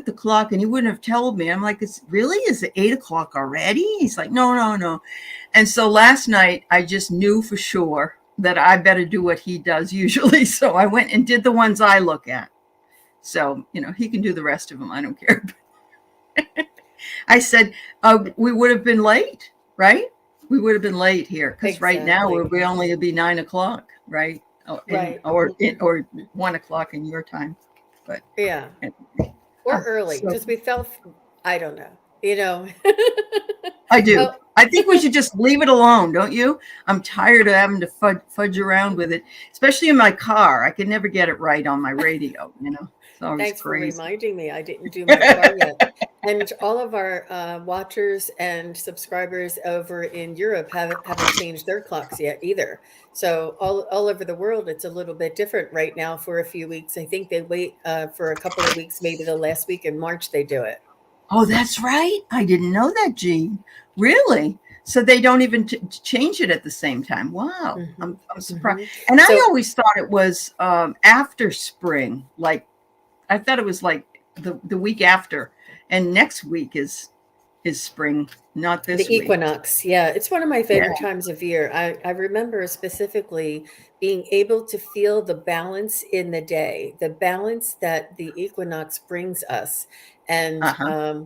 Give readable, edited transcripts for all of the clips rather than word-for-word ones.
the clock and he wouldn't have told me. I'm like, is it 8 o'clock already? He's like, no. And so last night I just knew for sure that I better do what he does usually. So I went and did the ones I look at. So, he can do the rest of them. I don't care. I said, we would have been late, right? We would have been late here because right now we only would be 9 o'clock, right? Right. Or 1 o'clock in your time. But Yeah. Or early, so because we felt, I don't know, you know. I do. Well, I think we should just leave it alone, don't you? I'm tired of having to fudge around with it, especially in my car. I can never get it right on my radio, It's always thanks for crazy. reminding me. I didn't do my car yet. And all of our watchers and subscribers over in Europe haven't changed their clocks yet either. So all over the world, it's a little bit different right now for a few weeks. I think they wait for a couple of weeks, maybe the last week in March they do it. Oh, that's right. I didn't know that, Jean. Really? So they don't even change it at the same time. Wow. Hmm. I'm surprised. Hmm. And I So always thought it was after spring. Like, I thought it was like the week after. And next week is spring, not the this week. equinox, yeah, it's one of my Yeah. favorite times of year. I remember specifically being able to feel the balance in the day, the balance that the equinox brings us, and Uh-huh.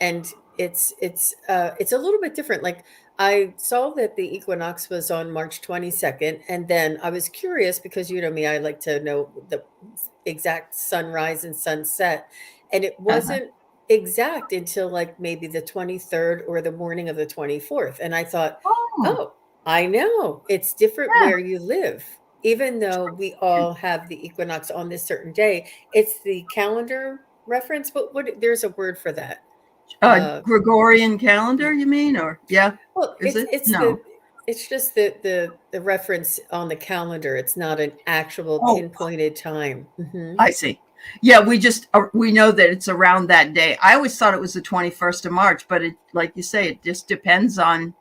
and it's a little bit different. Like I saw that the equinox was on March 22nd, and then I was curious because you know me, I like to know the exact sunrise and sunset, and it Uh-huh. wasn't exact until like maybe the 23rd or the morning of the 24th. And I thought, Oh, oh, I know it's different yeah. where you live. Even though we all have the equinox on this certain day, it's the calendar reference, but there's a word for that. Uh, Gregorian calendar, you mean? Or yeah, well, is it? it's No. just the reference on the calendar. It's not an actual Oh, pinpointed time. Hmm. I see. Yeah, we know that it's around that day. I always thought it was the 21st of March, but it, like you say, it just depends on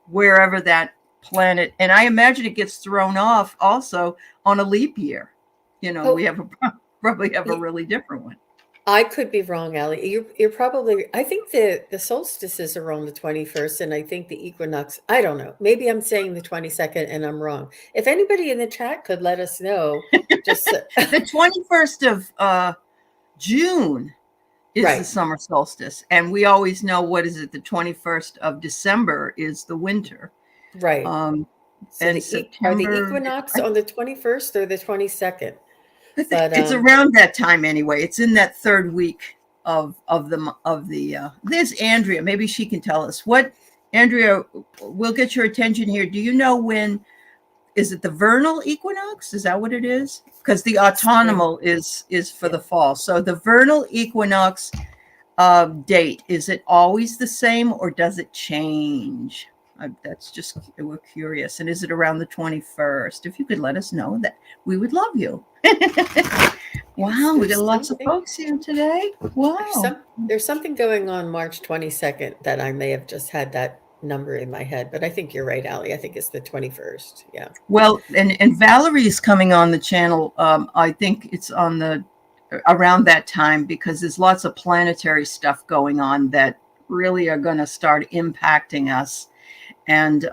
wherever that planet. And I imagine it gets thrown off also on a leap year. We Oh, probably have a really different one. I could be wrong, Allie. You're probably. I think the solstices are on the 21st, and I think the equinox. I don't know. Maybe I'm saying the 22nd, and I'm wrong. If anybody in the chat could let us know, just The 21st of June is the right, summer solstice, and we always know, what is it? The 21st of December is the winter. right. Um, So and are the September, equinox on the 21st or the 22nd? I think But it's around that time anyway. It's in that third week of the. There's Andrea. Maybe she can tell us what. Andrea, we'll get your attention here. Do you know when? Is it the vernal equinox? Is that what it is? Because the spring, autumnal is for yeah. the fall. So the vernal equinox date, is it always the same or does it change? That's just, we're curious. And is it around the 21st? If you could let us know, that we would love you. Yes, Wow, we got lots of folks here today. there's Wow. some there's something going on March 22nd that I may have just had that number in my head, but I think you're right, Allie. I think it's the 21st. Yeah. Well, and Valerie's coming on the channel. I think it's on the around that time because there's lots of planetary stuff going on that really are going to start impacting us. And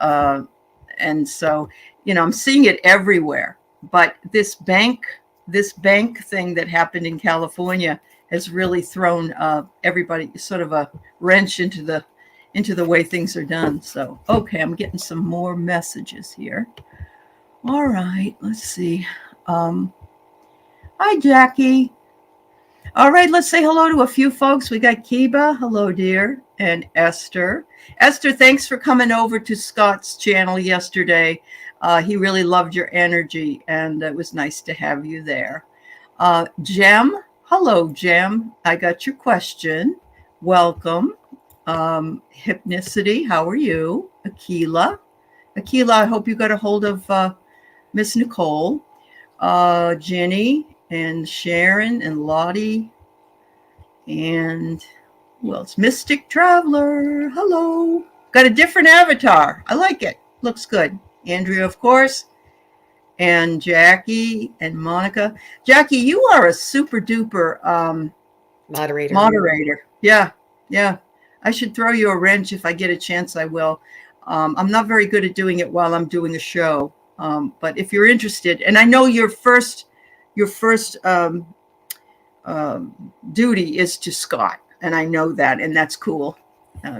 so, I'm seeing it everywhere. But this bank thing that happened in California has really thrown everybody sort of a wrench into the way things are done. So, okay, I'm getting some more messages here. All right, let's see. Um, Hi, Jackie. All right, let's say hello to a few folks. We got Kiba, hello, dear, and Esther. Esther, thanks for coming over to Scott's channel yesterday. He really loved your energy, and it was nice to have you there. Jem, hello, Jem. I got your question. Welcome. Hypnicity, how are you? Akila, I hope you got a hold of Miss Nicole, Jenny, and Sharon, and Lottie, and who else? Mystic Traveler. Hello. Got a different avatar. I like it. Looks good. Andrea, of course, and Jackie and Monica. Jackie, you are a super duper Moderator. Yeah. I should throw you a wrench if I get a chance. I will. I'm not very good at doing it while I'm doing a show, but if you're interested, and I know your first duty is to Scott, and I know that, and that's cool.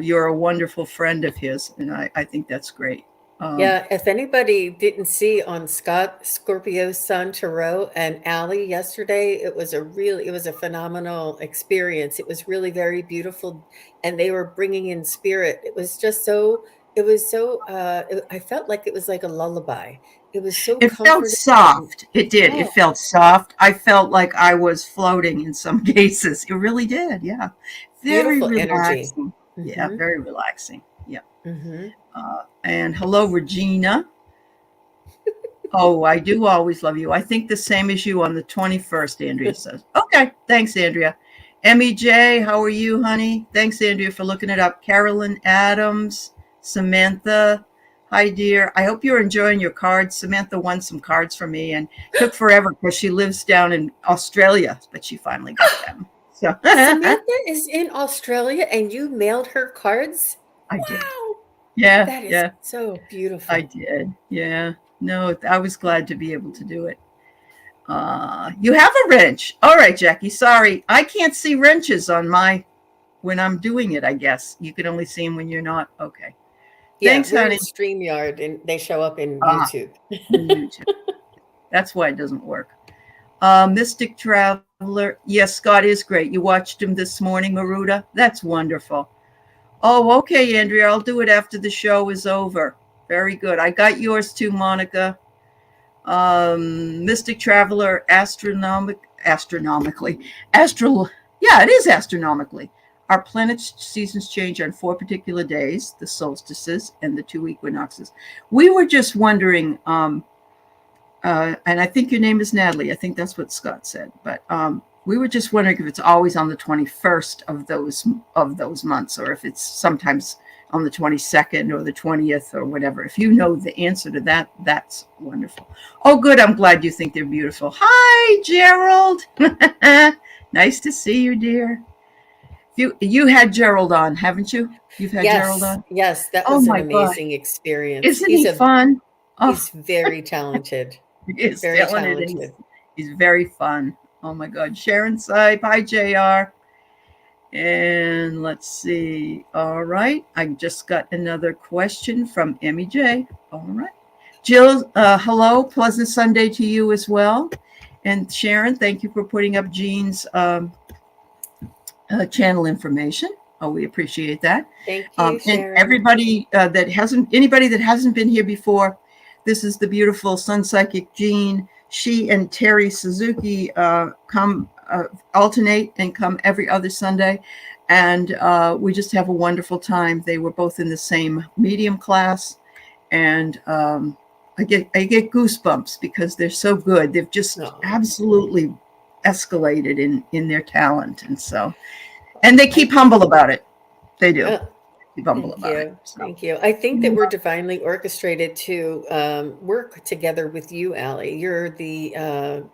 You're a wonderful friend of his, and I think that's great. Yeah, if anybody didn't see on Scott Scorpio's Sun Tarot and Allie yesterday, it was a phenomenal experience. It was really very beautiful, and they were bringing in spirit. I felt like it was like a lullaby. It was so It felt comforting. soft. It did. It Oh, felt soft. I felt like I was floating in some cases. It really did. Yeah. Very beautiful energy. relaxing. Yeah, Mm-hmm. very relaxing. Yeah. Mm-hmm. And hello, Regina. Oh, I do always love you. I think the same as you on the 21st, Andrea says. Okay. Thanks, Andrea. Emmy J, how are you, honey? Thanks, Andrea, for looking it up. Carolyn Adams, Samantha. Hi, dear. I hope you're enjoying your cards. Samantha won some cards for me and took forever because she lives down in Australia, but she finally got them. So Samantha is in Australia and you mailed her cards? I did. Wow. Yeah, That is yeah, so I beautiful. did. Yeah. No, I was glad to be able to do it. You have a wrench. All right, Jackie. Sorry. I can't see wrenches on when I'm doing it, I guess. You can only see them when you're not. Okay. Yeah, Thanks, we're in honey. StreamYard and they show up in Ah, YouTube. YouTube. That's why it doesn't work. Mystic Traveler. Yes, Scott is great. You watched him this morning, Maruda. That's wonderful. Oh, okay, Andrea. I'll do it after the show is over. Very good. I got yours too, Monica. Mystic Traveler, astronomically. Yeah, it is astronomically. Our planet's seasons change on 4 particular days, the solstices and the 2 equinoxes. We were just wondering, and I think your name is Natalie. I think that's what Scott said. But we were just wondering if it's always on the 21st of those months, or if it's sometimes on the 22nd or the 20th or whatever. If you know the answer to that, that's wonderful. Oh, good. I'm glad you think they're beautiful. Hi, Gerald. Nice to see you, dear. You had Gerald on, haven't you? You've had Gerald Yes, on? yes, that Oh was an my God. amazing experience. Isn't he fun? Oh, He's very talented. he is Very talented and talented. he's very fun. Oh my God. Sharon Sipe. Hi, JR. And let's see. All right. I just got another question from Emmy J. All right. Jill, hello. Pleasant Sunday to you as well. And Sharon, thank you for putting up Jean's channel information. Oh, we appreciate that. Thank you, And Sharon. everybody anybody that hasn't been here before, this is the beautiful SunPsychic Jean. She and Terry Suzuki come alternate and come every other Sunday. And we just have a wonderful time. They were both in the same medium class. And I get goosebumps because they're so good. They've just absolutely escalated in their talent. And so, and they keep humble about it. They do. Keep humble about it. So. Thank you. I think that we're divinely orchestrated to work together with you, Allie. You're the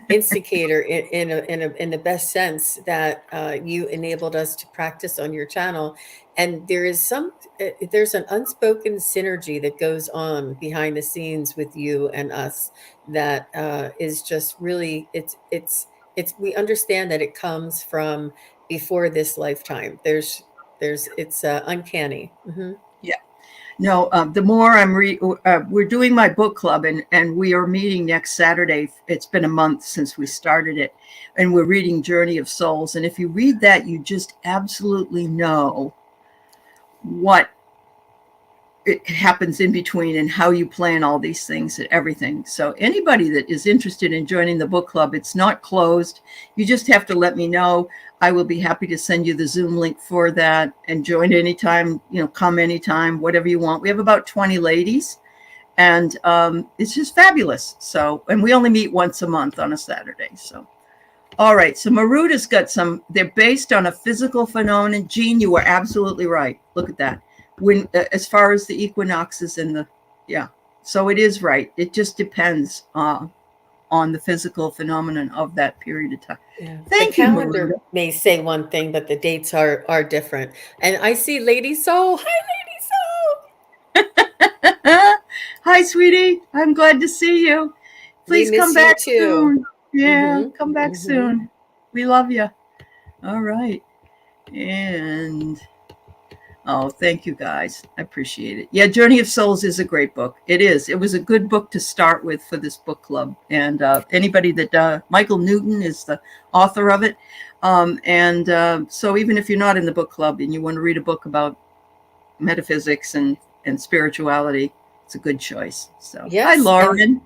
instigator in the best sense that you enabled us to practice on your channel, and there's an unspoken synergy that goes on behind the scenes with you and us that is just really it's we understand that it comes from before this lifetime. It's uncanny. Mm-hmm. Yeah. No, the more we're doing my book club and we are meeting next Saturday. It's been a month since we started it, and we're reading Journey of Souls. And if you read that, you just absolutely know what it happens in between and how you plan all these things and everything. So anybody that is interested in joining the book club, it's not closed. You just have to let me know. I will be happy to send you the Zoom link for that and join anytime, come anytime, whatever you want. We have about 20 ladies and it's just fabulous. So, and we only meet once a month on a Saturday. So, all right. So Maruda's got they're based on a physical phenomenon. Jean, you were absolutely right. Look at that. When, as far as the equinoxes and so it is right. It just depends. on the physical phenomenon of that period of time. Yeah. The Thank you, Marita. calendar may say one thing, but the dates are different. And I see Lady Soul. Hi, Lady Soul. Hi, sweetie. I'm glad to see you. We Please come miss you back too. soon. Yeah, Mm-hmm. come back Mm-hmm. soon. We love you. All right. And oh, thank you guys. I appreciate it. Yeah, Journey of Souls is a great book. It is. It was a good book to start with for this book club. And anybody that Michael Newton is the author of it. So even if you're not in the book club and you want to read a book about metaphysics and spirituality, it's a good choice. So, hi, Yes, and Lauren.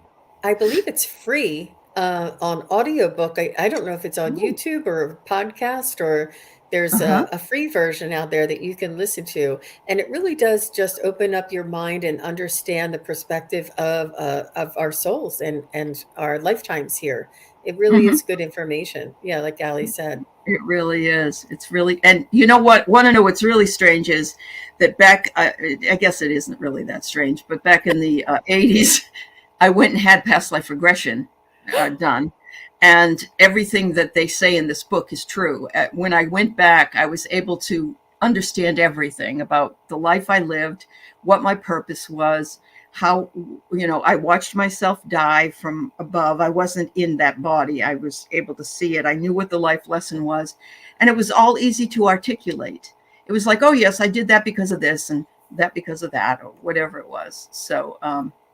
I believe it's free on audiobook. I don't know if it's on Ooh, YouTube or podcast, or there's uh-huh. a free version out there that you can listen to. And it really does just open up your mind and understand the perspective of our souls and our lifetimes here. It really Hmm. is good information. Yeah, like Ali said. It really is. It's really, and you know what? Want to know what's really strange is that back, I guess it isn't really that strange, but back in the 80s, I went and had past life regression done. And everything that they say in this book is true. When I went back, I was able to understand everything about the life I lived, what my purpose was, how, I watched myself die from above. I wasn't in that body. I was able to see it. I knew what the life lesson was. And it was all easy to articulate. It was like, oh, yes, I did that because of this and that because of that, or whatever it was. So,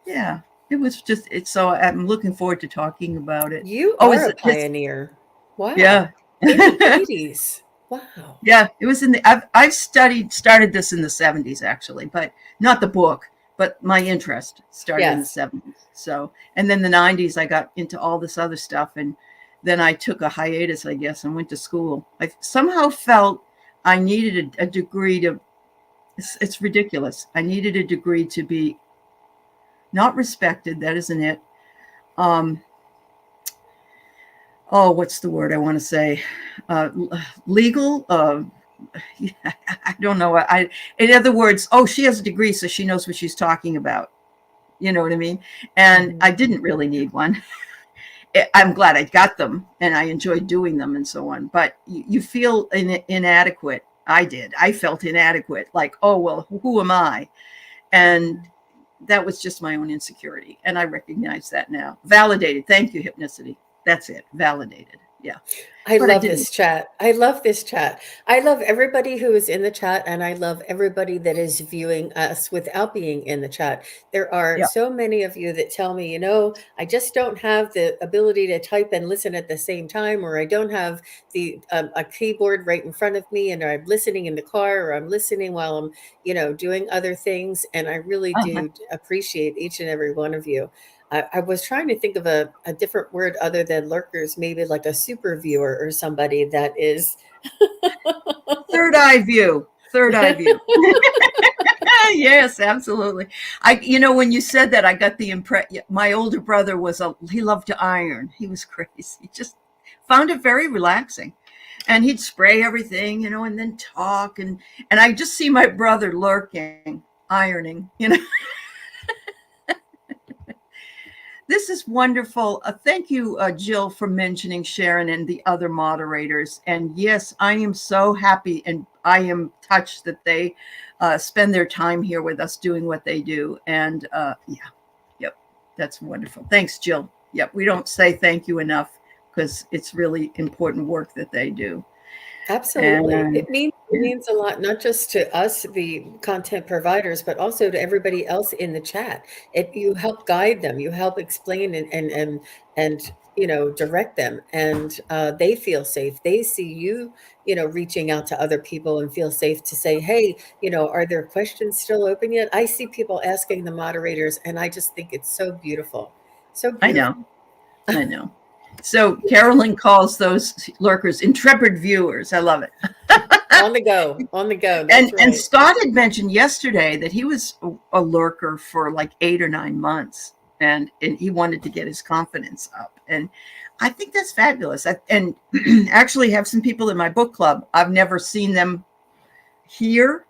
yeah, it was just it's so I'm looking forward to talking about it. You Oh, are is a it his? pioneer. Wow. Yeah. In the 80s. Wow. Yeah, it was in the I've started this in the 70s actually, but not the book, but my interest started in the Yes. 70s. So, and then the 90s I got into all this other stuff, and then I took a hiatus, I guess, and went to school. I somehow felt I needed a degree to it's ridiculous. I needed a degree to be not respected, that isn't it. Um oh, what's the word I want to say? Uh, legal. Yeah, I don't know. In other words, oh, she has a degree, so she knows what she's talking about. You know what I mean? And Mhm. I didn't really need one. I'm glad I got them, and I enjoyed doing them, and so on. But you feel inadequate. I did. I felt inadequate. Like, oh well, who am I? And Mhm. that was just my own insecurity, and I recognize that now. Validated. Thank you, hypnicity. That's it. Validated. Yeah, I but I love didn't. this chat. I love this chat. I love everybody who is in the chat, and I love everybody that is viewing us without being in the chat. There are Yeah. so many of you that tell me, I just don't have the ability to type and listen at the same time, or I don't have the a keyboard right in front of me, and I'm listening in the car, or I'm listening while I'm, doing other things. And I really Uh-huh. do appreciate each and every one of you. I was trying to think of a different word other than lurkers, maybe like a super viewer or somebody that is. Third eye view. Third eye view. Yes, absolutely. When you said that, I got the impression. My older brother he loved to iron. He was crazy. He just found it very relaxing, and he'd spray everything, and then talk, and I just see my brother lurking, ironing. This is wonderful. Thank you, Jill, for mentioning Sharon and the other moderators. And yes, I am so happy and I am touched that they spend their time here with us doing what they do. And yeah, yep, that's wonderful. Thanks, Jill. Yep, we don't say thank you enough because it's really important work that they do. Absolutely. And It means a lot, not just to us, the content providers, but also to everybody else in the chat. You help guide them, you help explain and direct them, and they feel safe. They see you, reaching out to other people and feel safe to say, hey, are there questions still open yet? I see people asking the moderators, and I just think it's so beautiful. So I beautiful. know, I know. So Carolyn calls those lurkers intrepid viewers. I love it. On the go, on the go. And That's and right. Scott had mentioned yesterday that he was a lurker for like 8 or 9 months, and he wanted to get his confidence up. And I think that's fabulous. And actually have some people in my book club. I've never seen them here,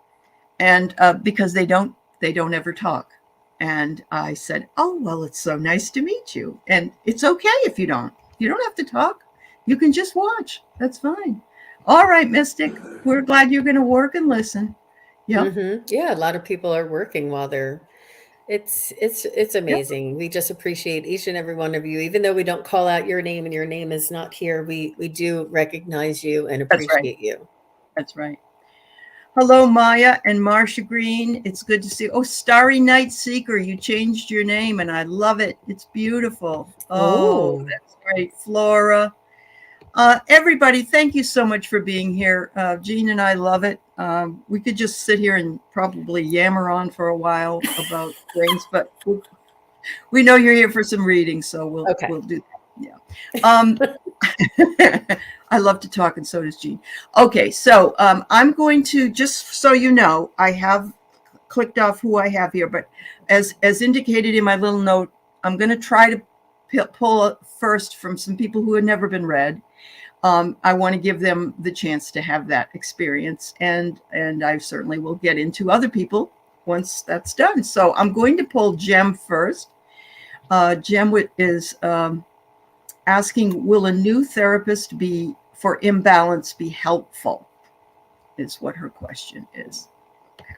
and because they don't ever talk. And I said, oh, well, it's so nice to meet you. And it's okay if you don't. You don't have to talk. You can just watch. That's fine. All right, Mystic. We're glad you're going to work and listen. Yep. Yeah, a lot of people are working while they're it's Yep. amazing. We just appreciate each and every one of you. Even though we don't call out your name and your name is not here, we do recognize you and That's right. appreciate you. That's right. Hello, Maya and Marsha Green. It's good to see. Oh, Starry Night Seeker, you changed your name, and I love it. It's beautiful. Oh, Oh, that's great. Flora. Everybody, thank you so much for being here. Jean and I love it. We could just sit here and probably yammer on for a while about things, but we know you're here for some reading, so okay. we'll do that. Yeah. I love to talk, and so does Jean. Okay, so I'm going to, just so you know, I have clicked off who I have here, but as indicated in my little note, I'm going to try to pull first from some people who had never been read. I want to give them the chance to have that experience, and I certainly will get into other people once that's done. So I'm going to pull Jem first. Jem is asking, will a new therapist for imbalance be helpful? Is what her question is. Okay.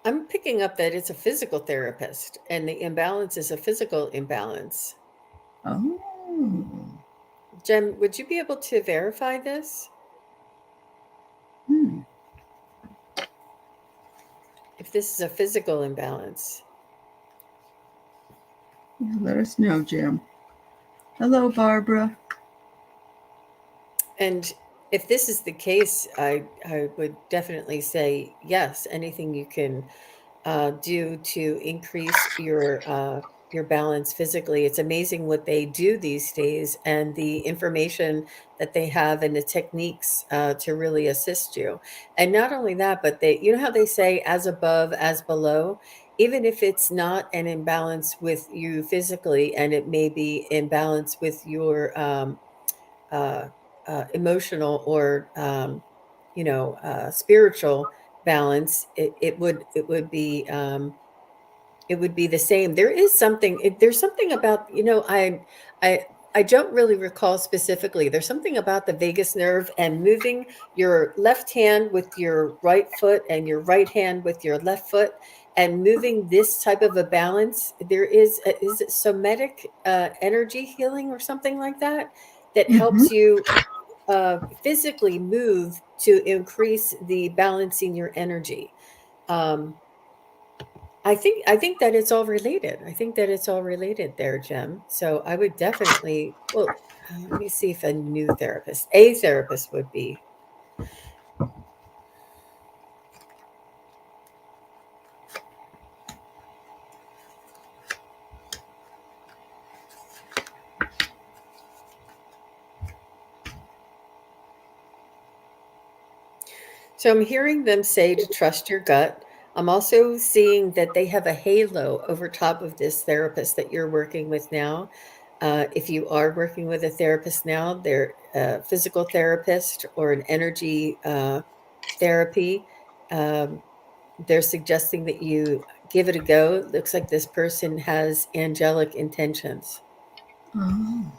I'm picking up that it's a physical therapist and the imbalance is a physical imbalance. Oh. Jem, would you be able to verify this? Hmm. If this is a physical imbalance? Let us know, Jem. Hello, Barbara. And if this is the case, I would definitely say yes. Anything you can do to increase your balance physically. It's amazing what they do these days and the information that they have and the techniques to really assist you. And not only that, but they, you know how they say as above, as below. Even if it's not an imbalance with you physically, and it may be imbalance with your uh, emotional or spiritual balance, it would be the same. There is something. There's something about I I don't really recall specifically. There's something about the vagus nerve and moving your left hand with your right foot and your right hand with your left foot and moving this type of a balance. There is it somatic energy healing or something like that that Mm-hmm. helps you physically move to increase the balancing your energy. Um, I think that it's all related. I think that it's all related there, Jem. So I would definitely, well, let me see if a therapist would be. So I'm hearing them say to trust your gut. I'm also seeing that they have a halo over top of this therapist that you're working with now. If you are working with a therapist now, they're a physical therapist or an energy therapy. Um, they're suggesting that you give it a go. It looks like this person has angelic intentions. Oh,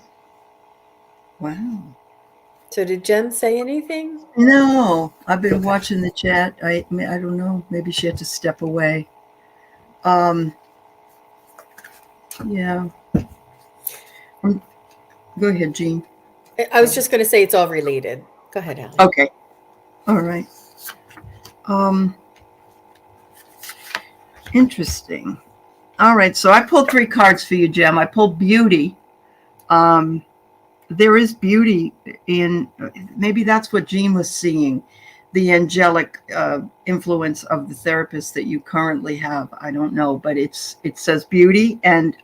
wow. So did Jen say anything? No, I've been Okay. watching the chat. I don't know. Maybe she had to step away. Um, yeah. Um, Go ahead, Jean. I was just going to say it's all related. Go ahead, Allie. Okay. All right. Um, Interesting. All right. So I pulled 3 cards for you, Jem. I pulled beauty. Um, there is beauty in, maybe that's what Jean was seeing, the angelic influence of the therapist that you currently have. I don't know, but it says beauty, and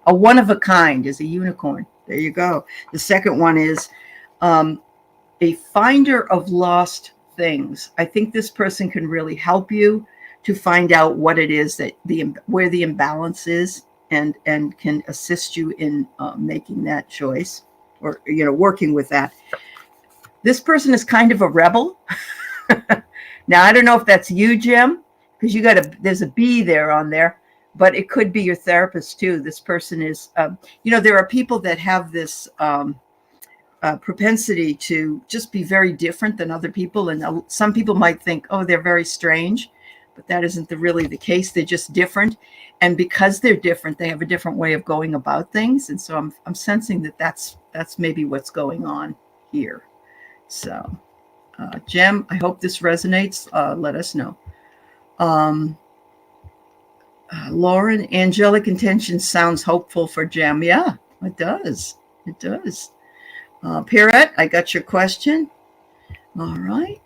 a one of a kind is a unicorn. There you go. The second one is um, a finder of lost things. I think this person can really help you to find out what it is that where the imbalance is, and can assist you in making that choice, or working with that. This person is kind of a rebel. Now, I don't know if that's you, Jim, because there's a B there on there, but it could be your therapist too. This person is, there are people that have this propensity to just be very different than other people. And some people might think, oh, they're very strange, but that isn't really the case. They're just different. And because they're different, they have a different way of going about things. And so I'm sensing that that's maybe what's going on here. So, Jem, I hope this resonates. Let us know. Lauren, angelic intention sounds hopeful for Jem. Yeah, it does. It does. Pierrette, I got your question. All right.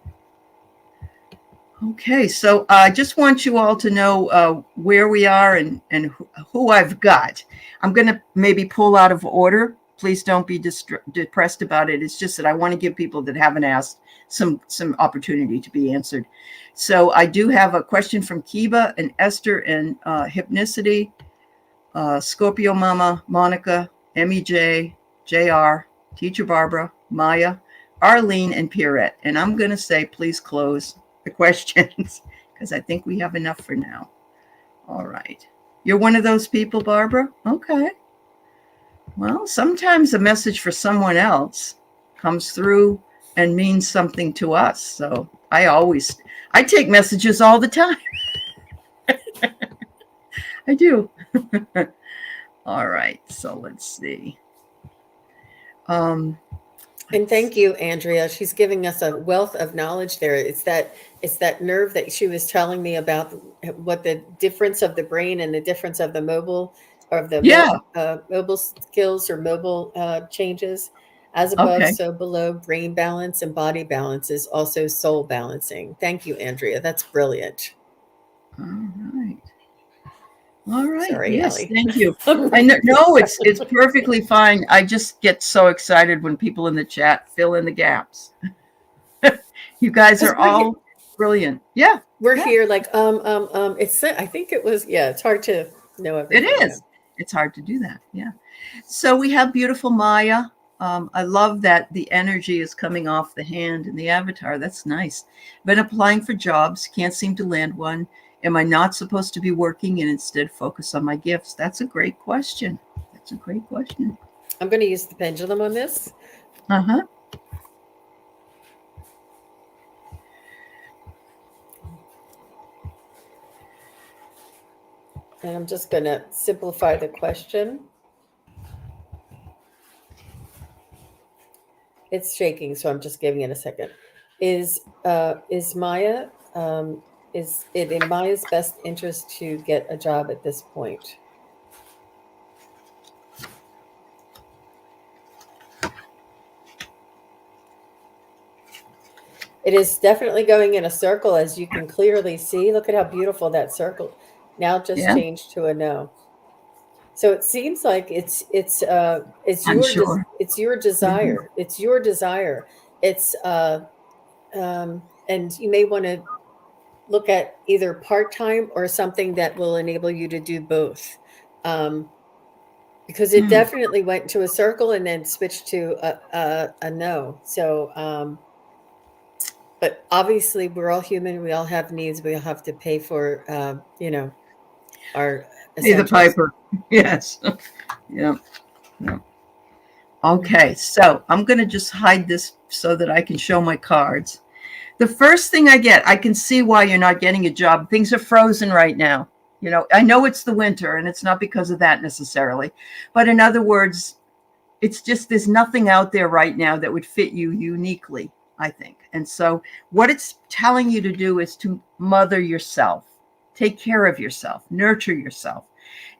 Okay, so I just want you all to know where we are and who I've got. I'm going to maybe pull out of order. Please don't be depressed about it. It's just that I want to give people that haven't asked some opportunity to be answered. So I do have a question from Kiba and Esther and Hypnicity, Scorpio Mama, Monica, MEJ, JR, Teacher Barbara, Maya, Arlene, and Pierrette. And I'm going to say, please close the questions because I think we have enough for now. All right. You're one of those people, Barbara? Okay. Well, sometimes a message for someone else comes through and means something to us. So I take messages all the time. I do. All right. So let's see. And thank you, Andrea. She's giving us a wealth of knowledge there. It's that nerve that she was telling me about, what the difference of the brain and the difference of the mobile skills or mobile changes. As above, Okay. so below. Brain balance and body balance is also soul balancing. Thank you, Andrea. That's brilliant. All right. All right. Sorry, Yes, Allie. thank you. I know, no, it's perfectly fine. I just get so excited when people in the chat fill in the gaps. You guys are all brilliant. Yeah. We're here like it's I think it was it's hard to know everything. It is. It's hard to do that. Yeah. So we have beautiful Maya. I love that the energy is coming off the hand and the avatar. That's nice. Been applying for jobs, can't seem to land one. Am I not supposed to be working and instead focus on my gifts? That's a great question. That's a great question. I'm going to use the pendulum on this. Uh-huh. And I'm just going to simplify the question. It's shaking, so I'm just giving it a second. Is Maya, is it in Maya's best interest to get a job at this point? It is definitely going in a circle, as you can clearly see. Look at how beautiful that circle now just changed to a no. So it seems like it's your desire. Mm-hmm. It's your desire. It's and you may want to look at either part-time or something that will enable you to do both. Because it definitely went to a circle and then switched to a no. So but obviously we're all human, we all have needs, we all have to pay for our Pay the piper. Yes. Yeah. Okay, so I'm going to just hide this so that I can show my cards. The first thing I get, I can see why you're not getting a job. Things are frozen right now. I know it's the winter and it's not because of that necessarily. But in other words, it's just there's nothing out there right now that would fit you uniquely, I think. And so what it's telling you to do is to mother yourself. Take care of yourself, nurture yourself.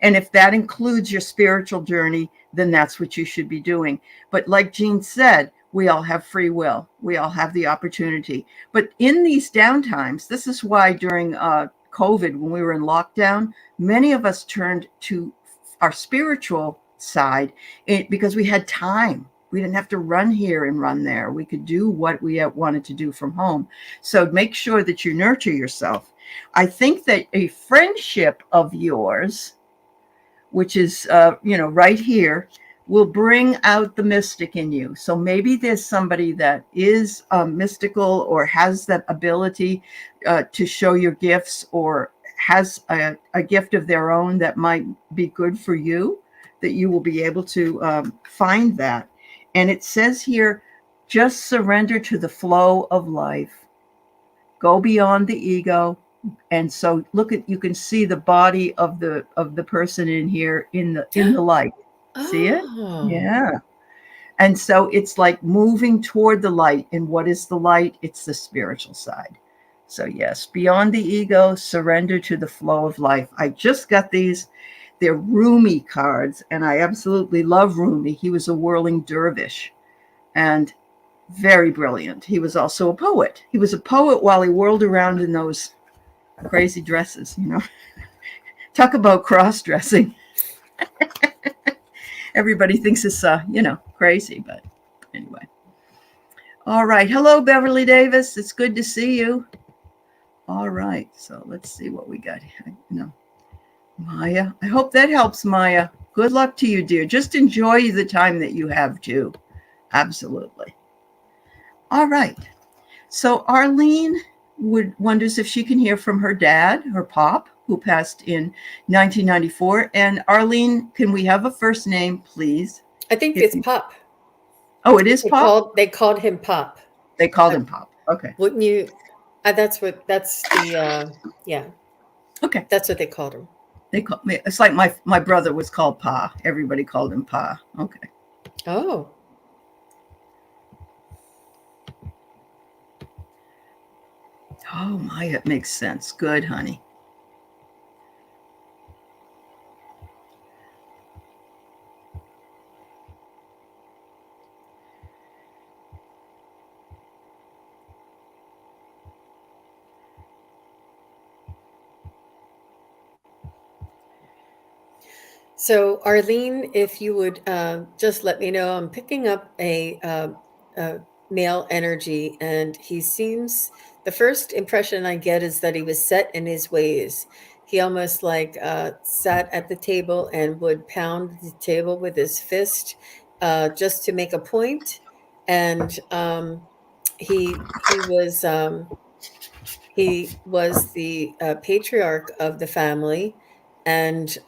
And if that includes your spiritual journey, then that's what you should be doing. But like Jean said, we all have free will. We all have the opportunity. But in these downtimes, this is why during COVID, when we were in lockdown, many of us turned to our spiritual side because we had time. We didn't have to run here and run there. We could do what we wanted to do from home. So make sure that you nurture yourself. I think that a friendship of yours, which is, right here, will bring out the mystic in you. So maybe there's somebody that is mystical or has that ability to show your gifts, or has a gift of their own that might be good for you, that you will be able to find that. And it says here, just surrender to the flow of life. Go beyond the ego. And so look at, you can see the body of the person in here in the light. See it? Oh. Yeah. And so it's like moving toward the light. And what is the light? It's the spiritual side. So yes, beyond the ego, surrender to the flow of life. I just got these. They're Rumi cards, and I absolutely love Rumi. He was a whirling dervish and very brilliant. He was also a poet. He was a poet while he whirled around in those crazy dresses, you know. Talk about cross-dressing. Everybody thinks it's crazy, but anyway. All right. Hello, Beverly Davis. It's good to see you. All right. So let's see what we got here. Maya. I hope that helps, Maya. Good luck to you, dear. Just enjoy the time that you have too. Absolutely. All right. So Arlene wonders if she can hear from her dad, her pop, who passed in 1994. And Arlene, can we have a first name, please? I think it's Pop. Oh, it is Pop? They called him Pop. They called him Pop. Okay. Wouldn't you? That's the, yeah. Okay. That's what they called him. They call me. It's like my brother was called Pa. Everybody called him Pa. Okay. Oh. Oh my, it makes sense. Good, honey. So, Arlene, if you would just let me know, I'm picking up a male energy, and he seems, the first impression I get is that he was set in his ways. He almost like sat at the table and would pound the table with his fist just to make a point. And he was the patriarch of the family, and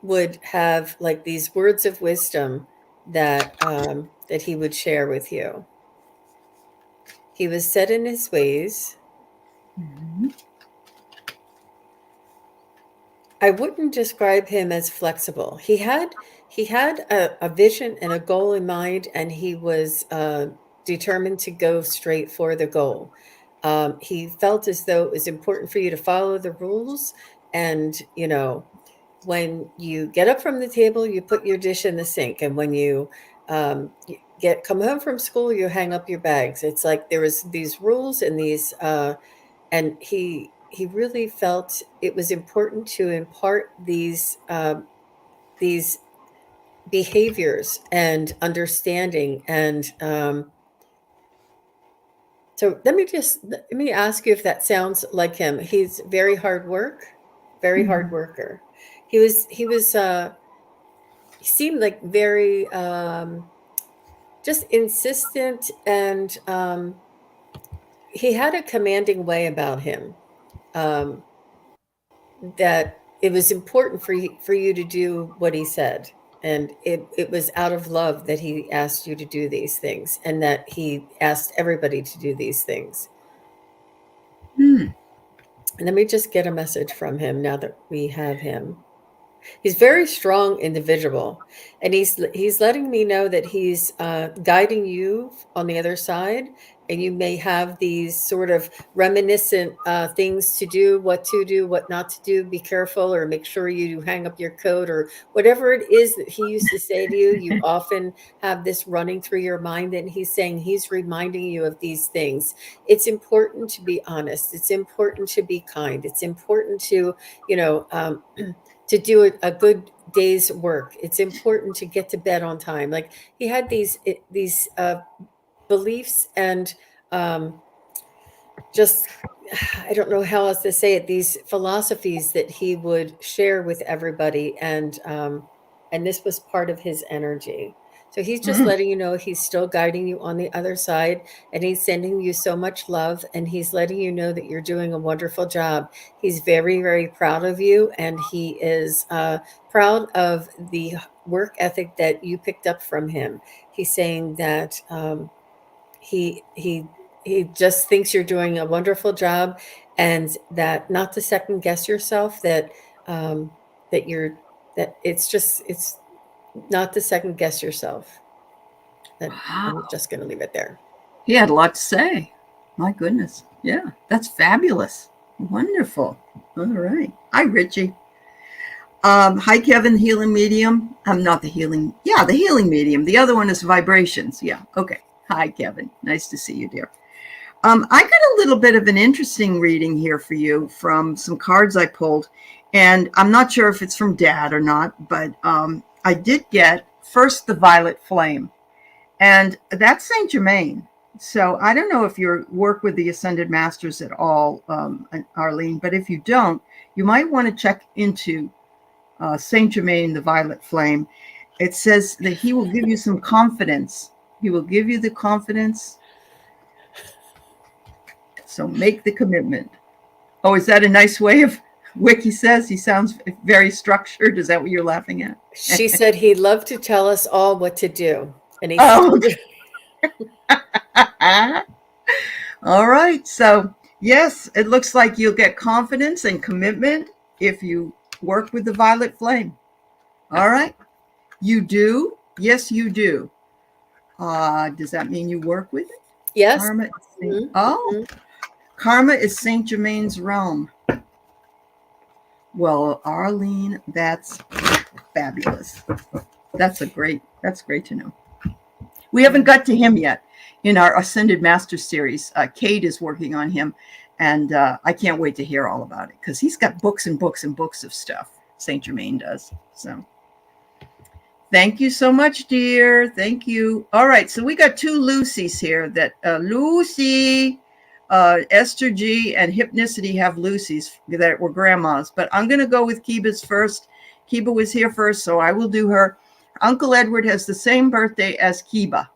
would have like these words of wisdom that that he would share with you. He was set in his ways. Mhm. I wouldn't describe him as flexible. He had a vision and a goal in mind, and he was determined to go straight for the goal. He felt as though it was important for you to follow the rules, and when you get up from the table, you put your dish in the sink, and when you come home from school, you hang up your bags. It's like there was these rules and these, and he really felt it was important to impart these behaviors and understanding. And so let me ask you if that sounds like him. He's very hard Mhm. worker. He seemed like very just insistent, and he had a commanding way about him, um, that it was important for you to do what he said. And it was out of love that he asked you to do these things, and that he asked everybody to do these things. Hmm. And let me just get a message from him now that we have him. He's a very strong individual, and he's letting me know that he's guiding you on the other side, and you may have these sort of reminiscent things to do, what to do, what not to do. Be careful, or make sure you hang up your coat, or whatever it is that he used to say to you. You often have this running through your mind, and he's saying he's reminding you of these things. It's important to be honest. It's important to be kind. It's important to, to do a good day's work. It's important to get to bed on time. Like he had these beliefs, and um, just, I don't know how else to say it, these philosophies that he would share with everybody. And and this was part of his energy. So he's just letting you know he's still guiding you on the other side, and he's sending you so much love, and he's letting you know that you're doing a wonderful job. He's very, very proud of you, and he is proud of the work ethic that you picked up from him. He's saying that he just thinks you're doing a wonderful job, and that not to second guess yourself, that that you're that it's not to second guess yourself. And Wow. I'm just going to leave it there. He had a lot to say. My goodness. Yeah, that's fabulous. Wonderful. All right. Hi, Richie. Hi, Kevin, healing medium. I'm not the healing. Yeah, the healing medium. The other one is vibrations. Yeah. Okay. Hi, Kevin. Nice to see you, dear. I got a little bit of an interesting reading here for you from some cards I pulled, and I'm not sure if it's from Dad or not, but I did get first the Violet Flame, and that's Saint Germain. So I don't know if you work with the Ascended Masters at all, Arlene, but if you don't, you might want to check into Saint Germain, the Violet Flame. It says that he will give you some confidence. He will give you the confidence. So make the commitment. Oh, is that a nice way of Wiki says? He sounds very structured. Is that what you're laughing at? She said he'd love to tell us all what to do. And he Oh, told her. all right. So, yes, it looks like you'll get confidence and commitment if you work with the Violet Flame. All right. You do? Yes, you do. Does that mean you work with it? Yes. Karma. Mhm. Oh, Karma is Saint Germain's realm. Well, Arlene, that's fabulous. That's great to know. We haven't got to him yet in our Ascended Master series. Kate is working on him, and I can't wait to hear all about it because he's got books and books and books of stuff. Saint Germain does. So thank you so much, dear. Thank you. All right, so we got two Lucys here. That Lucy, Esther G, and Hypnicity have Lucys that were grandmas. But I'm going to go with Kiba's first. Kiba was here first, so I will do her. Uncle Edward has the same birthday as Kiba.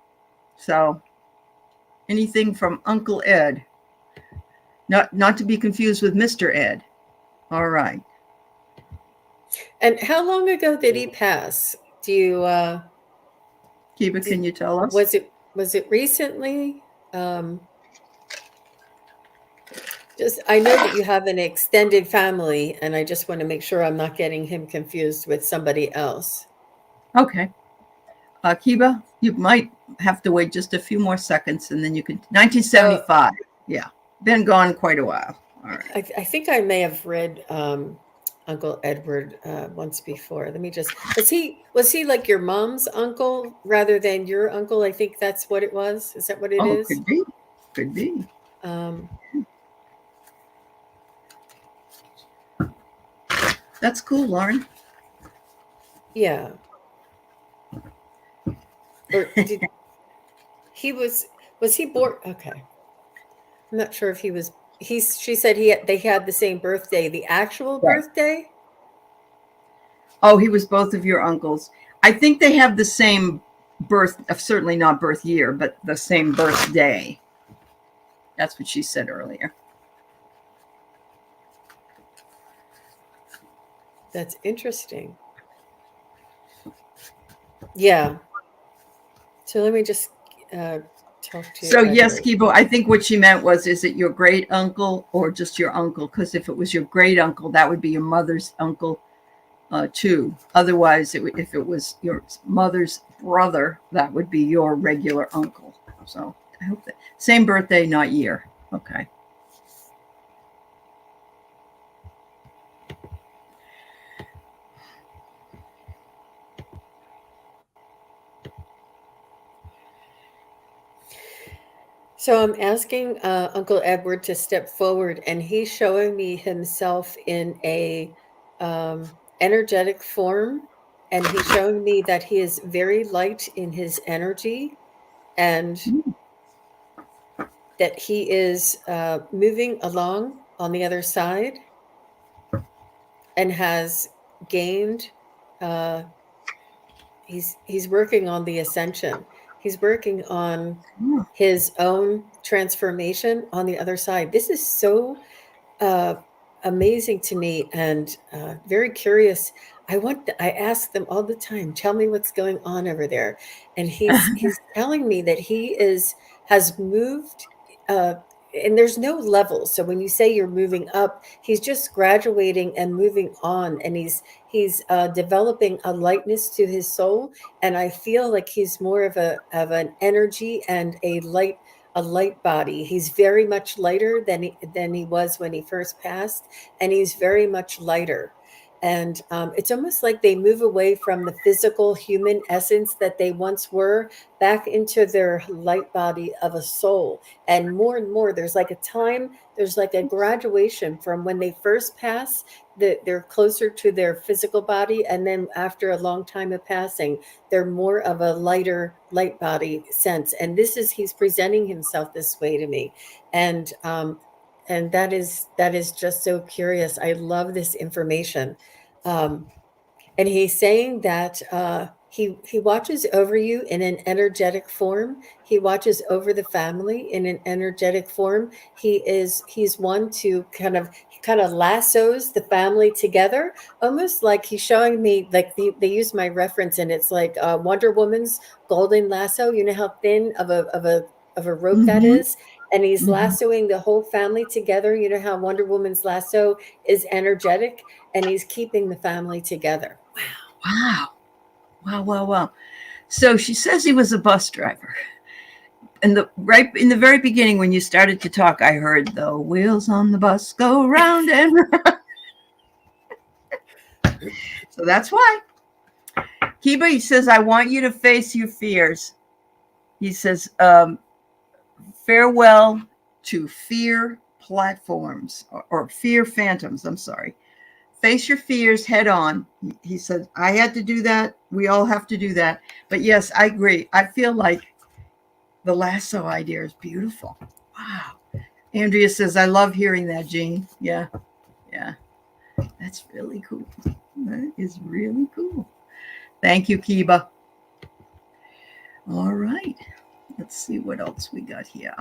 So anything from Uncle Ed. Not to be confused with Mr. Ed. All right. And how long ago did he pass? Do you Kiba, can you tell us? was it recently? Just I know that you have an extended family, and I just want to make sure I'm not getting him confused with somebody else. Okay. Kiba, you might have to wait just a few more seconds and then you can. 1975. Yeah. Been gone quite a while. All right. I think I may have read Uncle Edward once before. Let me just was he like your mom's uncle rather than your uncle? I think that's what it was. Is that what it is? Could be. Could be. That's cool, Lauren. Yeah. Or was he born? Okay. I'm not sure if he was. She said they had the same birthday. The actual birthday. Oh, he was both of your uncles. I think they have the same birth. Certainly not birth year, but the same birthday. That's what she said earlier. That's interesting. Yeah. So let me just talk to you. So yes, Kibo, I think what she meant was, is it your great uncle or just your uncle? Because if it was your great uncle, that would be your mother's uncle too. Otherwise, if it was your mother's brother, that would be your regular uncle. So I hope that same birthday, not year. Okay. So I'm asking Uncle Edward to step forward, and he's showing me himself in a energetic form, and he's showing me that he is very light in his energy, and that he is moving along on the other side, and has gained he's working on the ascension. He's working on Oh, his own transformation on the other side. This is so uh, amazing to me and very curious. I ask them all the time, tell me what's going on over there. And he's telling me that has moved, uh, and there's no levels. So when you say you're moving up, he's just graduating and moving on, and he's developing a lightness to his soul. And I feel like he's more of an energy and a light body. He's very much lighter than he was when he first passed, and he's very much lighter. And it's almost like they move away from the physical human essence that they once were back into their light body of a soul. And more, there's like a graduation from when they first pass, that they're closer to their physical body. And then after a long time of passing, they're more of a lighter light body sense. And he's presenting himself this way to me. And that is just so curious. I love this information. um, and he's saying that he watches over you in an energetic form. He watches over the family in an energetic form. He's one to kind of lassos the family together, almost like he's showing me, like they use my reference, and it's like Wonder Woman's golden lasso. You know how thin of a rope that mm-hmm, is, and he's mm-hmm. lassoing the whole family together. You know how Wonder Woman's lasso is energetic, and he's keeping the family together. Wow. Wow, wow, wow. So she says he was a bus driver. And right in the very beginning, when you started to talk, I heard the wheels on the bus go round and round. So that's why. Kiba, he says, I want you to face your fears. He says, farewell to fear platforms or fear phantoms. I'm sorry. Face your fears head on. He said, I had to do that. We all have to do that. But yes, I agree. I feel like the lasso idea is beautiful. Wow. Andrea says, I love hearing that, Jean. Yeah, yeah. That's really cool. That is really cool. Thank you, Kiba. All right. Let's see what else we got here.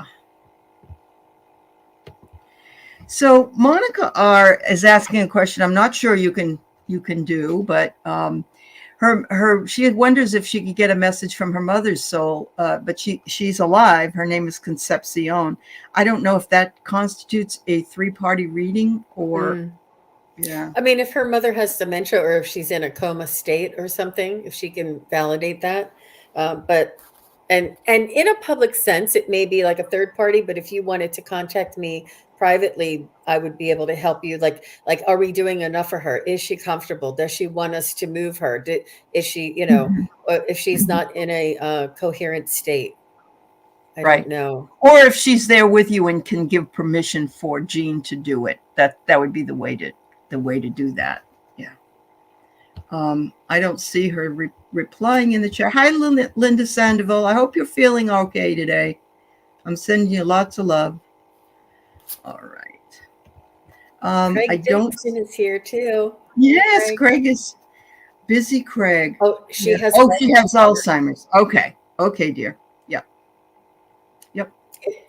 So Monica R is asking a question. I'm not sure you can do, but she wonders if she could get a message from her mother's soul, but she's alive. Her name is Concepcion. I don't know if that constitutes a 3-party reading or Mm. yeah. I mean, if her mother has dementia or if she's in a coma state or something, if she can validate that. But and in a public sense, it may be like a third party. But if you wanted to contact me privately, I would be able to help you. Are we doing enough for her? Is she comfortable? Does she want us to move her? Is she, Mhm, if she's mhm. not in a coherent state? I don't Right. know. Or if she's there with you and can give permission for Jean to do it, that would be the way to do that. Yeah. I don't see her replying in the chat. Hi, Linda Sandoval. I hope you're feeling okay today. I'm sending you lots of love. All right. I Craig don't. Dixon is here too. Hey, Yes, Craig. Craig is busy. Craig. Oh, she Yeah. has Oh, she has Alzheimer's. Okay. Okay, dear. Yep. Yep.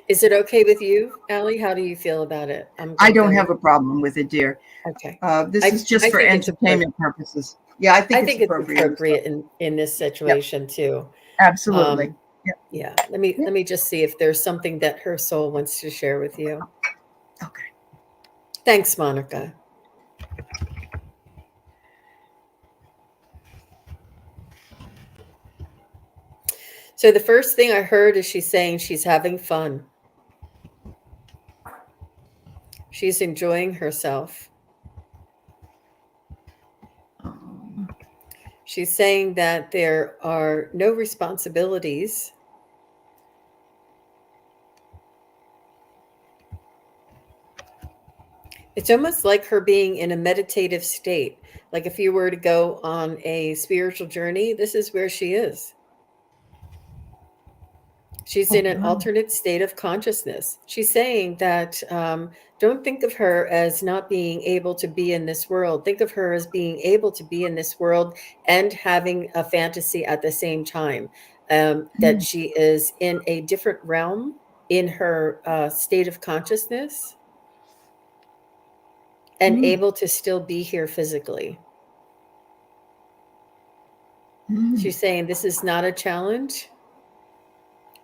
Is it okay with you, Allie? How do you feel about it? I'm I gonna don't go. have a problem with it, dear. Okay. This is just I for think it's appropriate. entertainment purposes. Yeah, I think I it's think it's appropriate as well. appropriate in this Yep. situation too. Absolutely. Um, Yep. yeah. Yep. Let me just see if there's something that her soul wants to share with you. Okay. Thanks, Monica. So the first thing I heard is she's saying she's having fun. She's enjoying herself. Um, She's saying that there are no responsibilities. It's almost like her being in a meditative state. Like if you were to go on a spiritual journey, this is where she is. She's Oh, in an wow. alternate state of consciousness. She's saying that don't think of her as not being able to be in this world. Think of her as being able to be in this world and having a fantasy at the same time. That Mm, she is in a different realm in her state of consciousness and mm, able to still be here physically. mm, She's saying this is not a challenge.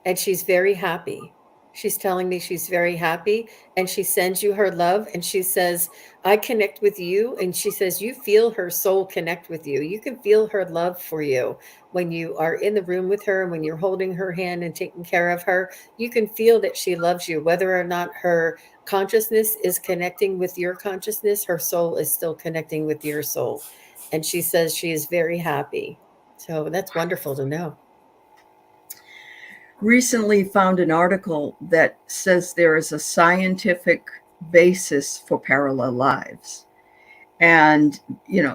And she's very happy. She's telling me she's very happy, and she sends you her love, and she says, I connect with you. And she says, you feel her soul connect with you. You can feel her love for you when you are in the room with her and when you're holding her hand and taking care of her. You can feel that she loves you, whether or not her consciousness is connecting with your consciousness, her soul is still connecting with your soul. And she says she is very happy. So that's wonderful to know. recently found an article that says there is a scientific basis for parallel lives. And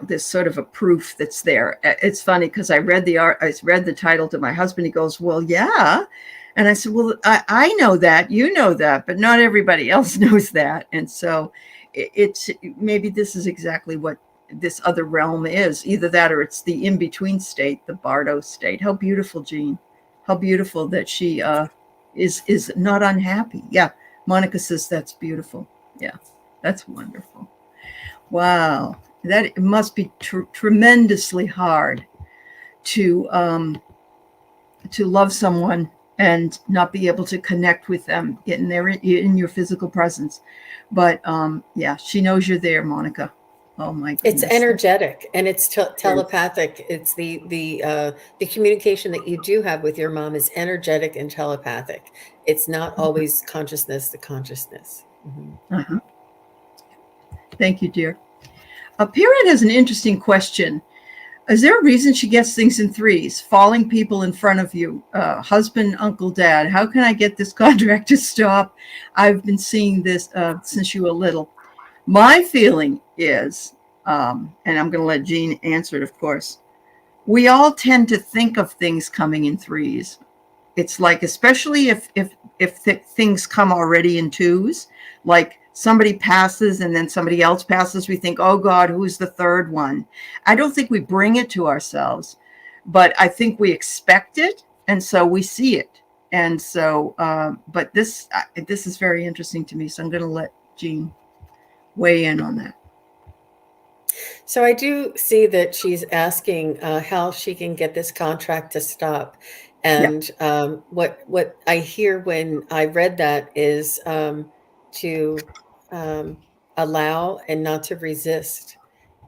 there's sort of a proof that's there. It's funny because I read the title to my husband. He goes, well, yeah. And I said, well, I know that, you know that, but not everybody else knows that. And so it's maybe this is exactly what this other realm is, either that or it's the in-between state, the Bardo state. How beautiful, Jean. How beautiful that she is not unhappy. Yeah, Monica says that's beautiful. Yeah, that's wonderful. Wow, that must be tremendously hard to love someone and not be able to connect with them in your physical presence. But yeah, she knows you're there, Monica. Oh my It's goodness. energetic and it's telepathic. It's the communication that you do have with your mom is energetic and telepathic. It's not always consciousness to consciousness. Mhm. Uh-huh. Thank you, dear. Parent has an interesting question. Is there a reason she gets things in threes? Falling people in front of you, husband, uncle, dad. How can I get this contract to stop? I've been seeing this since you were little. My feeling is, and I'm going to let Jean answer it, of course, we all tend to think of things coming in threes. It's like, especially if things come already in twos, like somebody passes and then somebody else passes, we think, oh God, who's the third one? I don't think we bring it to ourselves, but I think we expect it, and so we see it. And so, but this is very interesting to me, so I'm going to let Jean weigh in on that. So I do see that she's asking how she can get this contract to stop. Yeah. And what I hear when I read that is to um, allow and not to resist.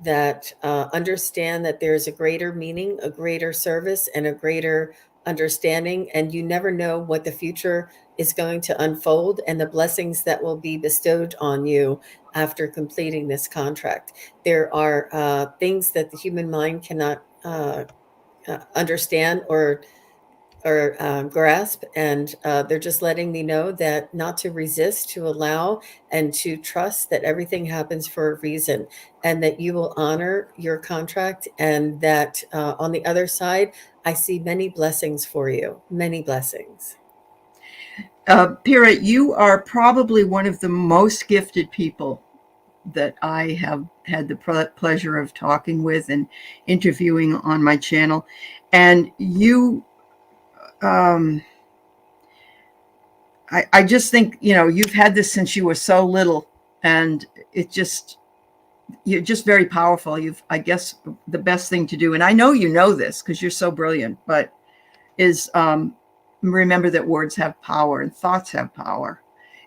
That understand that there's a greater meaning, a greater service, and a greater understanding, and you never know what the future is going to unfold and the blessings that will be bestowed on you after completing this contract. There are things that the human mind cannot understand or grasp, and they're just letting me know that not to resist, to allow, and to trust that everything happens for a reason, and that you will honor your contract, and that on the other side, I see many blessings for you, many blessings. Pira, you are probably one of the most gifted people that I have had the pleasure of talking with and interviewing on my channel. And um, I just think, you've had this since you were so little, and you're just very powerful. I guess the best thing to do, and I know you know this because you're so brilliant, but is remember that words have power and thoughts have power.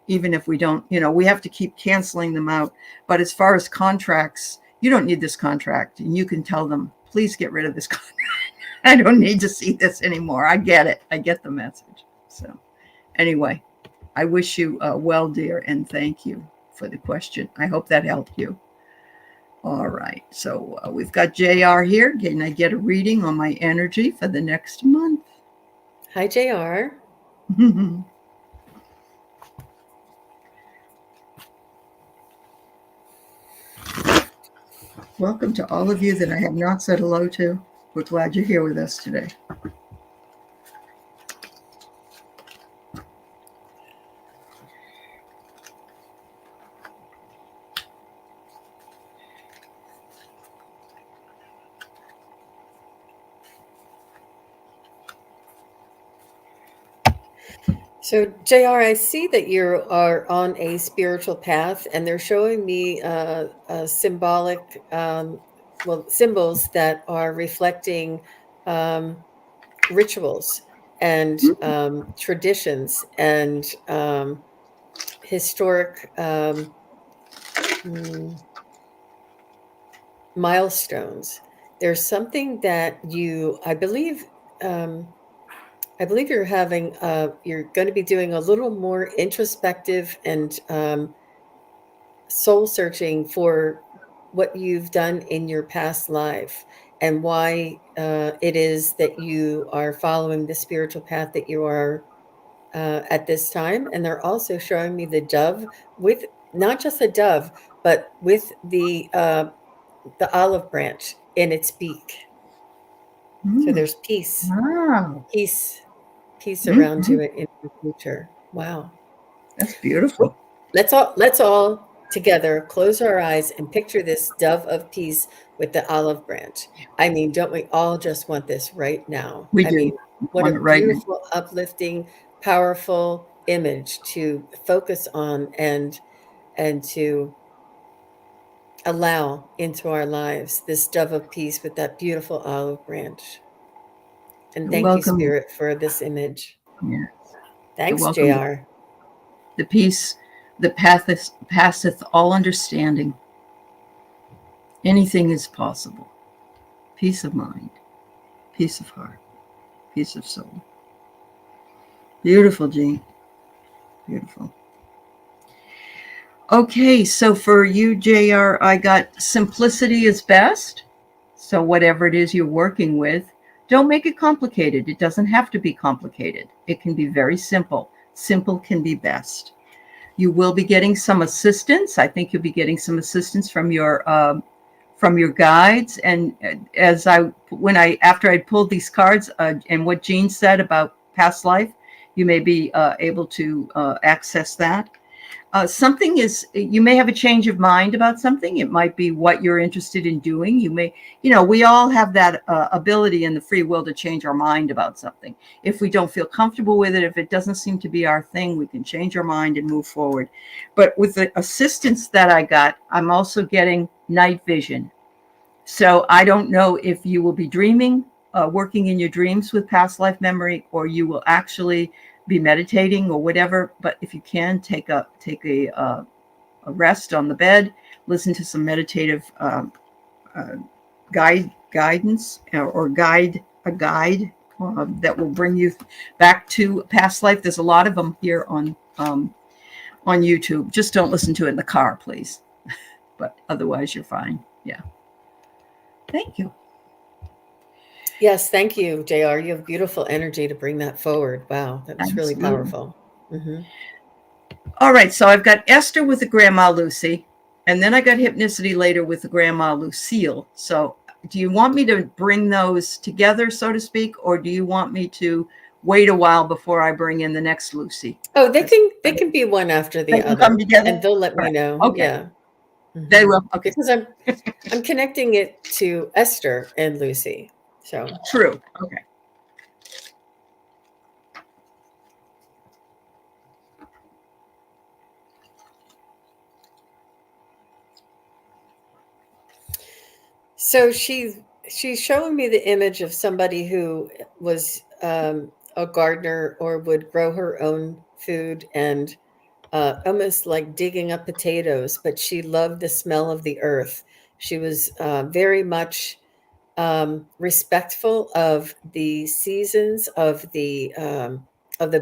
Even if we don't, we have to keep canceling them out. But as far as contracts, you don't need this contract. And you can tell them, please get rid of this contract. I don't need to see this anymore. I get it. I get the message. So anyway, I wish you well, dear, and thank you for the question. I hope that helped you. All right. So we've got JR here. Can I get a reading on my energy for the next month? Hi, JR. Welcome to all of you that I have not said hello to. We're glad you're here with us today. So, JR, I see that you are on a spiritual path, and they're showing me symbolic, symbols that are reflecting um, rituals and Mm, traditions and historic mm, milestones. There's something that um, I believe you're going to be doing a little more introspective and soul searching for what you've done in your past life and why it is that you are following the spiritual path that you are at this time. And they're also showing me the dove with not just a dove, but with the olive branch in its beak. So mm, there's peace, wow. peace, peace around Mhm. you in the future. Wow. That's beautiful. Let's all together close our eyes and picture this dove of peace with the olive branch. I mean, don't we all just want this right now? We I do. mean, We what want a it right now. beautiful, uplifting, powerful image to focus on and to allow into our lives this dove of peace with that beautiful olive branch. And You're thank you, welcome. Spirit, for this image. Yeah, you're Thanks, welcome. JR. The peace that passeth all understanding. Anything is possible. Peace of mind, peace of heart, peace of soul. Beautiful, Jean. Beautiful. Okay, so for you, JR, I got simplicity is best. So, whatever it is you're working with, don't make it complicated. It doesn't have to be complicated, it can be very simple. Simple can be best. You will be getting some assistance. I think you'll be getting some assistance from your guides. And as I when I after I pulled these cards and what Jean said about past life, you may be able to access that. Something is, you may have a change of mind about something. It might be what you're interested in doing. You may, we all have that ability in the free will to change our mind about something. If we don't feel comfortable with it, if it doesn't seem to be our thing, we can change our mind and move forward. But with the assistance that I got, I'm also getting night vision. So I don't know if you will be dreaming, working in your dreams with past life memory, or you will actually be meditating or whatever. But if you can, take a rest on the bed, listen to some meditative uh, guidance or guide that will bring you back to past life. There's a lot of them here on YouTube. Just don't listen to it in the car, please. But otherwise, you're fine. Yeah. Thank you. Yes, thank you, JR. You have beautiful energy to bring that forward. Wow, that was really Absolutely. powerful. Hmm. All right. So I've got Esther with the Grandma Lucy, and then I got Hypnicity later with the Grandma Lucille. So do you want me to bring those together, so to speak, or do you want me to wait a while before I bring in the next Lucy? Oh, they Because can be one after they the can come other, together. and they'll let All me right. know. Okay. Yeah. They Hmm. will. Okay. Because I'm connecting it to Esther and Lucy. So True. Okay. so she's showing me the image of somebody who was a gardener or would grow her own food and almost like digging up potatoes, but she loved the smell of the earth. She was very much respectful of the seasons, of the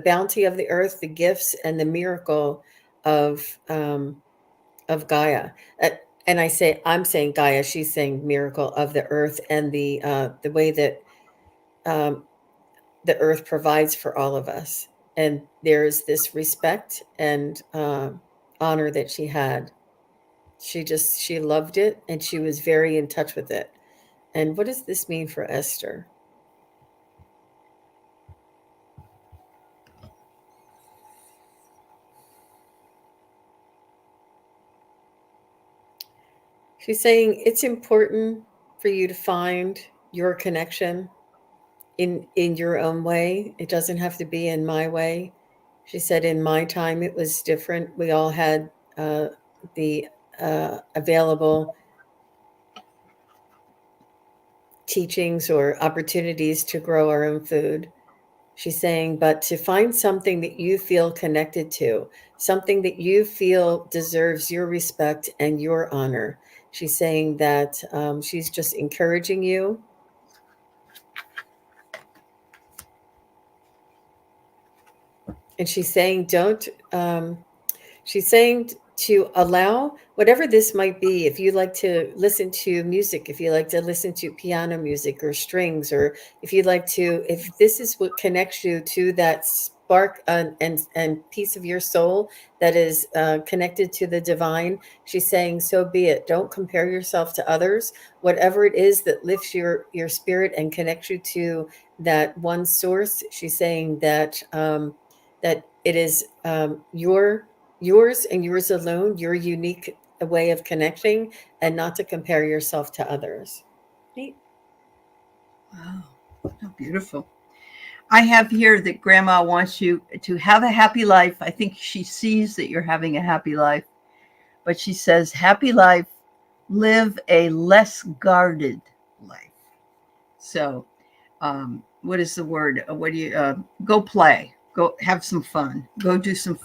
bounty of the earth, the gifts, and the miracle of um, of Gaia. And I'm saying Gaia. She's saying miracle of the earth and the way that um, the earth provides for all of us. And there's this respect and honor that she had. She loved it, and she was very in touch with it. And what does this mean for Esther? She's saying it's important for you to find your connection in your own way. It doesn't have to be in my way. She said, in my time, it was different. We all had the available teachings or opportunities to grow our own food. She's saying, but to find something that you feel connected to, something that you feel deserves your respect and your honor. She's saying that she's just encouraging you. And she's saying, don't, she's saying to allow whatever this might be. If you like to listen to music, if you like to listen to piano music or strings, or if you'd like to, if this is what connects you to that spark and piece of your soul that is connected to the divine, she's saying, so be it. Don't compare yourself to others. Whatever it is that lifts your spirit and connects you to that one source, she's saying that that it is yours and yours alone, your unique way of connecting, and not to compare yourself to others. Neat. Wow, how beautiful. I have here that grandma wants you to have a happy life. I think she sees that you're having a happy life, but she says, happy life, live a less guarded life. So, what is the word? What do you go play? Go have some fun. Go do some,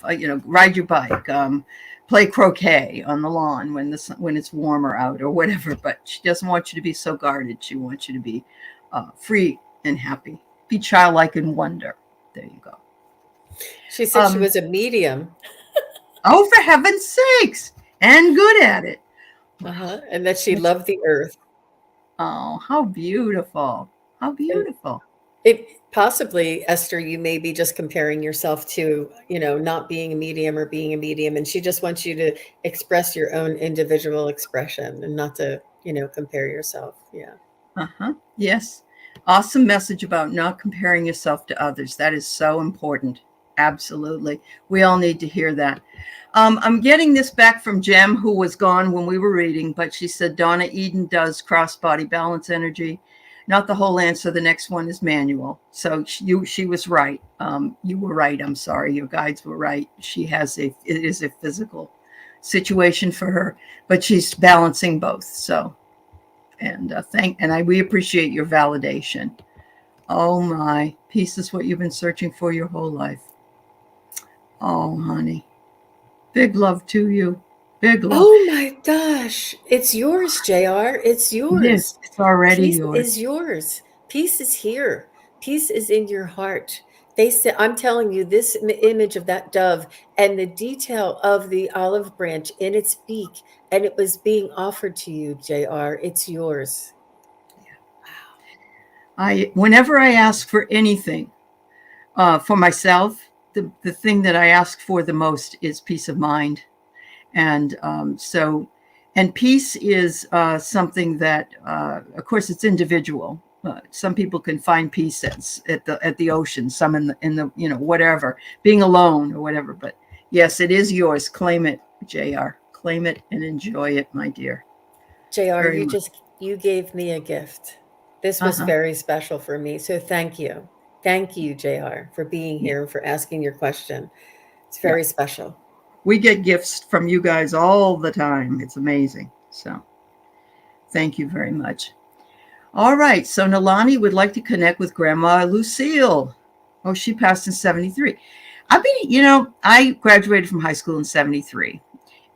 ride your bike. Play croquet on the lawn when it's warmer out or whatever. But she doesn't want you to be so guarded. She wants you to be free and happy. Be childlike and wonder. There you go. She said she Um, was a medium. oh, for heaven's sakes, and good at it. Wow. And that she loved the earth. Oh, how beautiful. How And beautiful. it possibly, Esther, you may be just comparing yourself to, not being a medium or being a medium. And she just wants you to express your own individual expression and not to, compare yourself. Yeah. Uh-huh. Yes. Awesome message about not comparing yourself to others. That is so important. Absolutely. We all need to hear that. I'm getting this back from Jem, who was gone when we were reading, but she said Donna Eden does cross body balance energy. Not the whole answer. The next one is manual. So she was right. You were right. I'm sorry. Your guides were right. It is a physical situation for her, but she's balancing both. So we appreciate your validation. Oh my, peace is what you've been searching for your whole life. Oh honey, big love to you. Big love. Oh my gosh. It's yours, JR. It's It is. yours. It's already Peace yours. is yours. Peace is here. Peace is in your heart. They said, I'm telling you, this image of that dove and the detail of the olive branch in its beak, and it was being offered to you, JR. It's yours. Whenever I ask for anything for myself, the thing that I ask for the most is peace of mind. And and peace is something that, of course, it's individual. Some people can find peace at the ocean, some in the whatever, being alone or whatever. But yes, it is yours. Claim it, Jr. Claim it and enjoy it, my dear. JR, Very much. you gave me a gift. This was Uh-huh. very special for me. So thank you. Thank you, JR, for being Yeah. here and for asking your question. It's Yeah. very special. We get gifts from you guys all the time. It's amazing. So thank you very much. All right. So Nalani would like to connect with Grandma Lucille. Oh, she passed in 73. I graduated from high school in 73.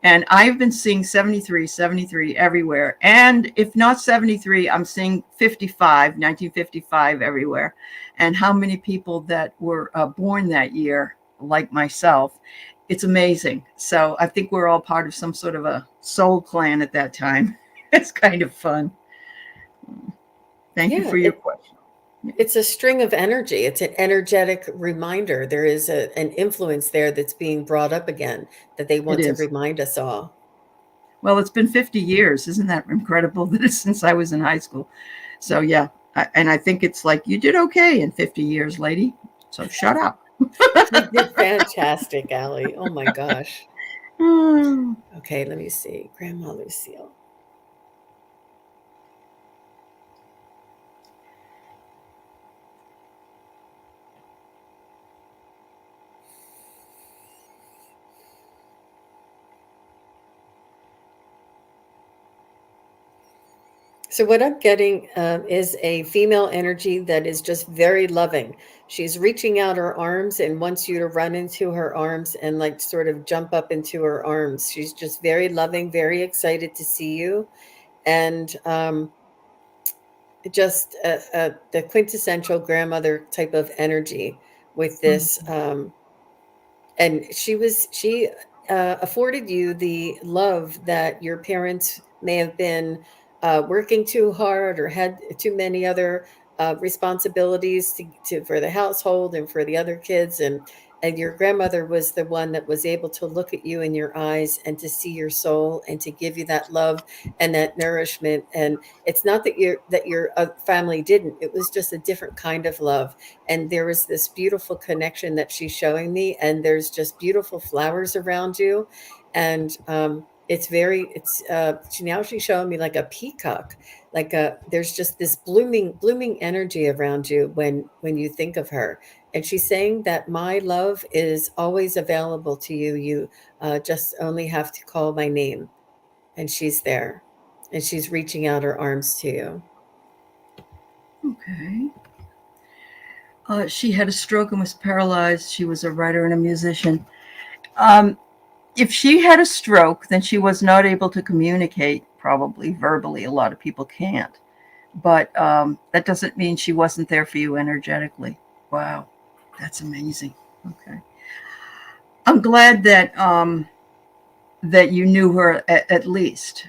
And I've been seeing 73 everywhere. And if not 73, I'm seeing 1955 everywhere. And how many people that were born that year, like myself, it's amazing. So I think we're all part of some sort of a soul clan at that time. It's kind of fun. Thank you Yeah, for your question. it's a string of energy. It's an energetic reminder. There is an influence there that's being brought up again that they It want to is. remind us all. Well, it's been 50 years. Isn't that incredible that it's since I was in high school? So, yeah. And I think it's like, you did okay in 50 years, lady. So shut up. You did fantastic, Allie. Oh my gosh. Hmm. Okay, let me see. Grandma Lucille. So what I'm getting is a female energy that is just very loving. She's reaching out her arms and wants you to run into her arms and like sort of jump up into her arms. She's just very loving, very excited to see you, and just the quintessential grandmother type of energy with this. And she afforded you the love that your parents may have been working too hard or had too many other responsibilities for the household and for the other kids, and your grandmother was the one that was able to look at you in your eyes and to see your soul and to give you that love and that nourishment. And it's not that your family didn't, it was just a different kind of love. And there was this beautiful connection that she's showing me, and there's just beautiful flowers around you. And now she's showing me like a peacock, like a there's just this blooming energy around you when you think of her. And she's saying that my love is always available to you. You just only have to call my name, and she's there, and she's reaching out her arms to you. Okay. She had a stroke and was paralyzed. She was a writer and a musician. If she had a stroke, then she was not able to communicate, probably verbally. A lot of people can't. But that doesn't mean she wasn't there for you energetically. Wow, that's amazing. Okay. I'm glad that that you knew her at least.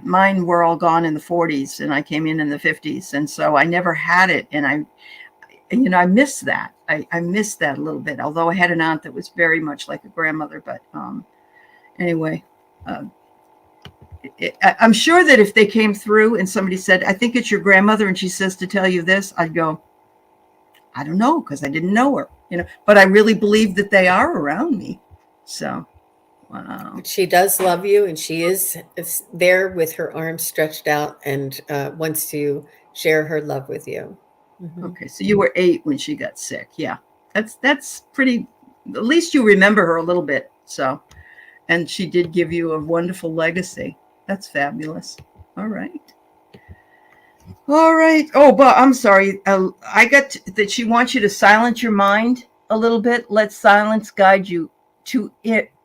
Mine were all gone in the 40s, and I came in the 50s, and so I never had it. And I miss that. I miss that a little bit. Although I had an aunt that was very much like a grandmother, but anyway, I'm sure that if they came through and somebody said, "I think it's your grandmother," and she says to tell you this, I'd go, "I don't know," because I didn't know her, But I really believe that they are around me. So. Wow. She does love you, and she is there with her arms stretched out and wants to share her love with you. Mm-hmm. Okay, so you were 8 when she got sick. Yeah, that's pretty. At least you remember her a little bit. So, and she did give you a wonderful legacy. That's fabulous. All right. All right. Oh, but I'm sorry. I got that she wants you to silence your mind a little bit. Let silence guide you to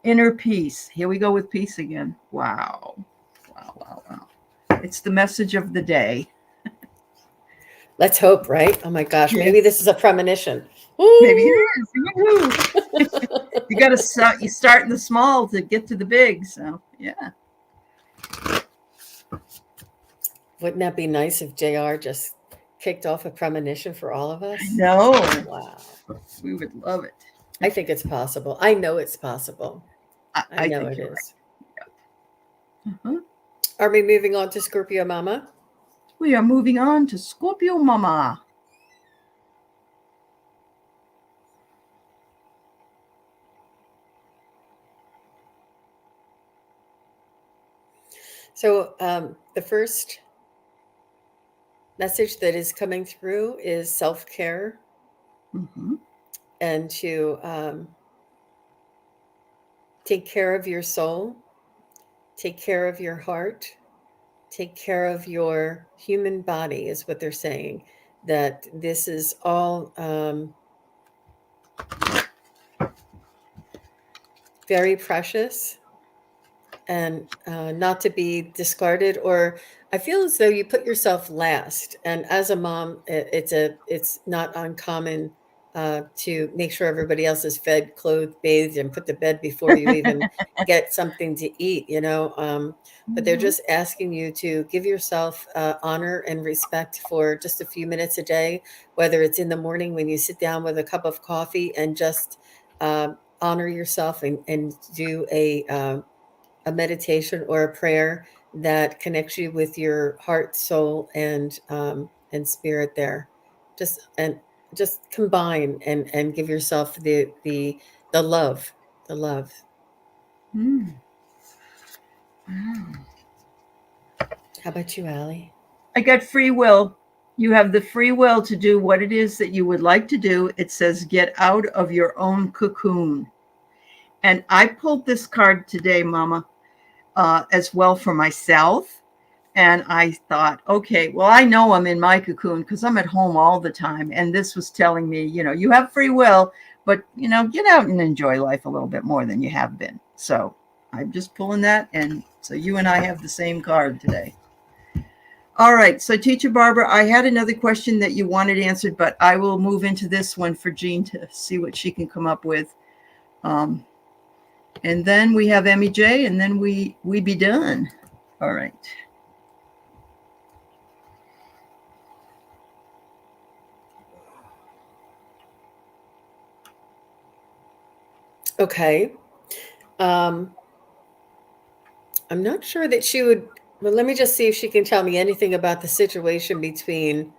inner peace. Here we go with peace again. Wow. Wow. It's the message of the day. Let's hope, right? Oh my gosh, maybe this is a premonition. Woo! Maybe it is. You got to you start in the small to get to the big. So, yeah. Wouldn't that be nice if JR just kicked off a premonition for all of us? No. Wow. We would love it. I think it's possible. I know it's possible. I know it is. Right. Yep. Uh-huh. Are we moving on to Scorpio Mama? We are moving on to Scorpio Mama. So the first message that is coming through is self-care, and to take care of your soul, take care of your heart, take care of your human body is what they're saying. That this is all very precious and not to be discarded. Or I feel as though you put yourself last. And as a mom, it's not uncommon to make sure everybody else is fed, clothed, bathed, and put to bed before you even get something to eat, But they're just asking you to give yourself honor and respect for just a few minutes a day, whether it's in the morning when you sit down with a cup of coffee and just honor yourself and do a meditation or a prayer that connects you with your heart, soul, and spirit there. Just combine and give yourself the love. Mm. How about you, Allie? I got free will. You have the free will to do what it is that you would like to do. It says get out of your own cocoon. And I pulled this card today, Mama, as well for myself. And I thought, okay, well, I know I'm in my cocoon because I'm at home all the time. And this was telling me, you have free will, but, get out and enjoy life a little bit more than you have been. So I'm just pulling that. And so you and I have the same card today. All right. So, Teacher Barbara, I had another question that you wanted answered, but I will move into this one for Jean to see what she can come up with. Um, and then we have Emmy J, and then we be done. All right. Okay. I'm not sure that she would. Well, let me just see if she can tell me anything about the situation between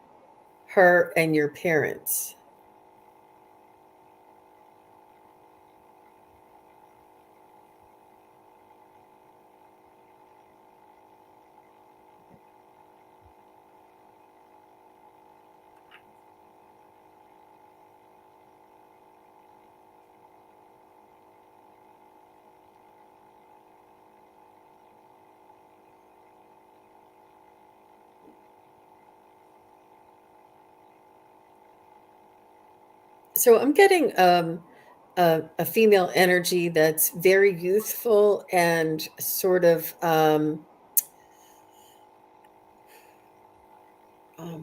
her and your parents. So I'm getting a female energy that's very youthful and sort of um, uh,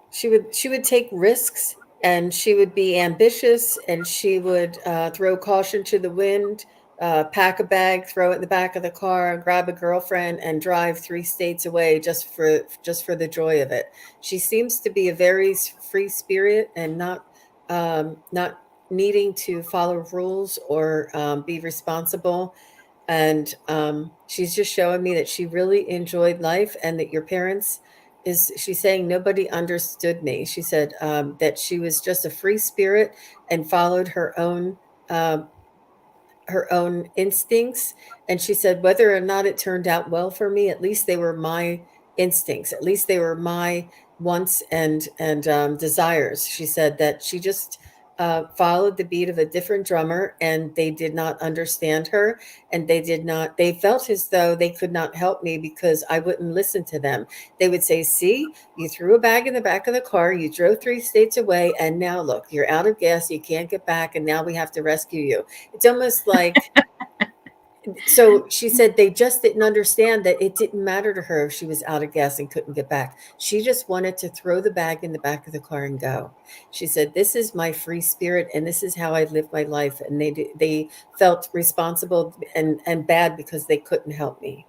she would take risks, and she would be ambitious, and she would throw caution to the wind, pack a bag, throw it in the back of the car, grab a girlfriend, and drive 3 states away just for the joy of it. She seems to be a very free spirit and not needing to follow rules or be responsible. And she's just showing me that she really enjoyed life, and that your parents, is she's saying, nobody understood me. She said that she was just a free spirit and followed her own instincts. And she said, whether or not it turned out well for me, at least they were my instincts. At least they were my wants and desires. She said that she just followed the beat of a different drummer, and they did not understand her, and they felt as though they could not help me because I wouldn't listen to them. They would say, see, you threw a bag in the back of the car, you drove 3 states away, and now look, you're out of gas, you can't get back, and now we have to rescue you. It's almost like, so she said they just didn't understand that it didn't matter to her if she was out of gas and couldn't get back. She just wanted to throw the bag in the back of the car and go. She said, this is my free spirit, and this is how I live my life. And they felt responsible and bad because they couldn't help me.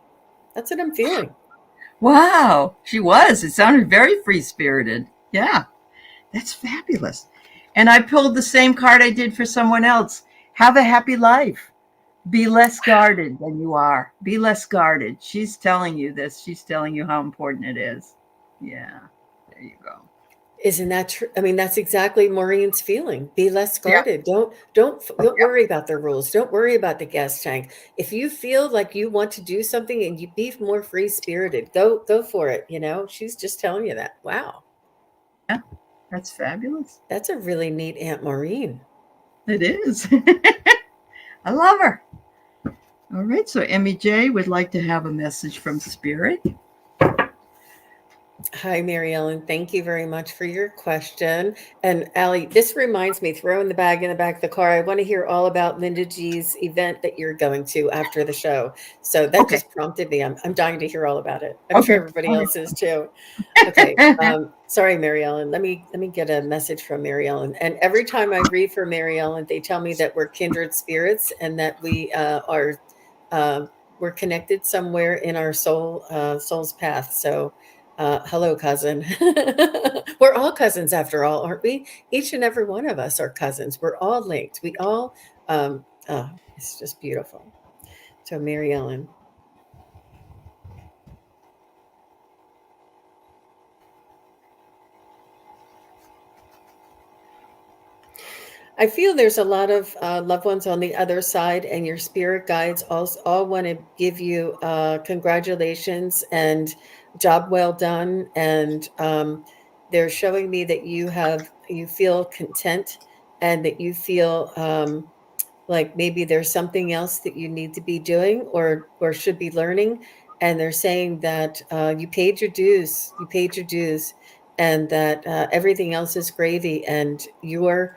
That's what I'm feeling. Wow, she was. It sounded very free spirited. Yeah, that's fabulous. And I pulled the same card I did for someone else. Have a happy life. Be less guarded than you are. Be less guarded. She's telling you this. She's telling you how important it is. Yeah, there you go. Isn't that true? I mean, that's exactly Maureen's feeling. Be less Yeah, guarded. Don't yeah. worry about the rules. Don't worry about the gas tank. If you feel like you want to do something and you be more free spirited, go for it. She's just telling you that. Wow, Yeah, that's fabulous. that's a really neat Aunt Maureen. It is. I love her. All right, so Emmy J would like to have a message from Spirit. Hi, Mary Ellen. Thank you very much for your question. And Allie, this reminds me, throwing the bag in the back of the car. I want to hear all about Linda G's event that you're going to after the show. So that Okay, just prompted me. I'm dying to hear all about it. I'm sure okay, everybody okay. else is too. Okay. Sorry, Mary Ellen. Let me get a message from Mary Ellen. And every time I read for Mary Ellen, they tell me that we're kindred spirits, and that we are uh, we're connected somewhere in our soul's path. So hello, cousin. We're all cousins after all, aren't we? Each and every one of us are cousins. We're all linked. We all, it's just beautiful. So, Mary Ellen. I feel there's a lot of loved ones on the other side, and your spirit guides all want to give you congratulations and job well done. And they're showing me that you feel content, and that you feel like maybe there's something else that you need to be doing or should be learning. and they're saying that you paid your dues. You paid your dues, and that everything else is gravy. And your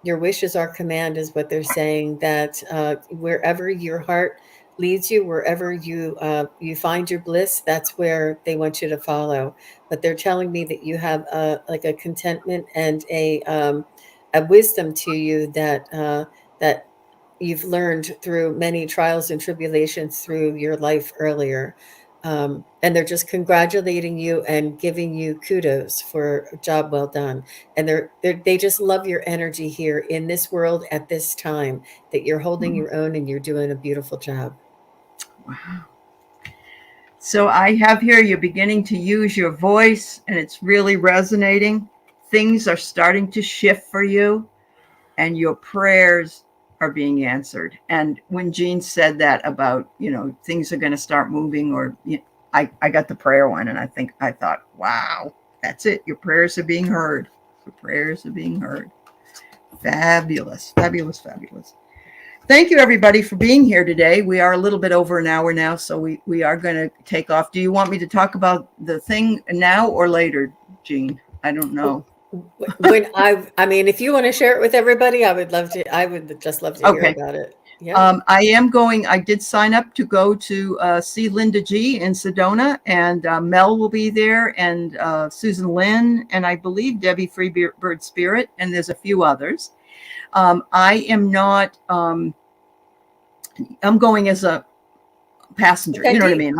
wish is our command, is what they're saying. That wherever your heart leads you, wherever you find your bliss, that's where they want you to follow. But they're telling me that you have like a contentment and a wisdom to you that you've learned through many trials and tribulations through your life earlier. And they're just congratulating you and giving you kudos for a job well done. And they just love your energy here in this world at this time, that you're holding your own and you're doing a beautiful job. Wow. So I have here, you're beginning to use your voice and it's really resonating. Things are starting to shift for you and your prayers are being answered. And when Jean said that about, things are going to start moving, or I got the prayer one, and I thought, wow, that's it. Your prayers are being heard. Your prayers are being heard. Fabulous, fabulous, fabulous. Thank you, everybody, for being here today. We are a little bit over an hour now, so we are going to take off. Do you want me to talk about the thing now or later, Jean? I don't know. When I mean, if you want to share it with everybody, I would love to. I would just love to hear about it. Yeah. I did sign up to go to see Linda G in Sedona, and Mel will be there, and Susan Lynn, and I believe Debbie Freebird Spirit, and there's a few others. I am not, I'm going as a passenger. You know what I mean?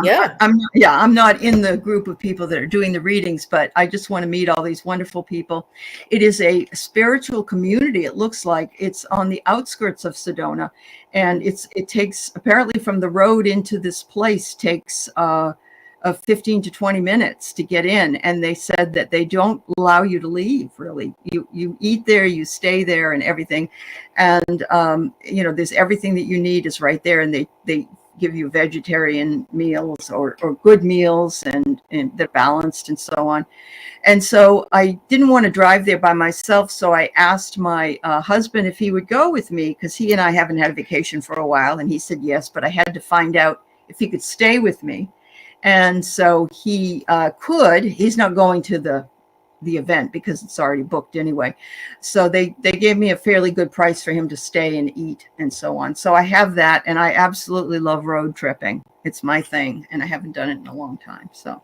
I'm not in the group of people that are doing the readings, but I just want to meet all these wonderful people. It is a spiritual community. It looks like it's on the outskirts of Sedona, and it takes, apparently from the road into this place takes 15 to 20 minutes to get in. And they said that they don't allow you to leave, really. You eat there, you stay there and everything. And, there's everything that you need is right there. And they give you vegetarian meals or good meals and they're balanced and so on. And so I didn't want to drive there by myself. So I asked my husband if he would go with me, because he and I haven't had a vacation for a while. And he said yes, but I had to find out if he could stay with me. And so he could. He's not going to the event because it's already booked anyway. So they gave me a fairly good price for him to stay and eat and so on. So I have that, and I absolutely love road tripping. It's my thing, and I haven't done it in a long time. So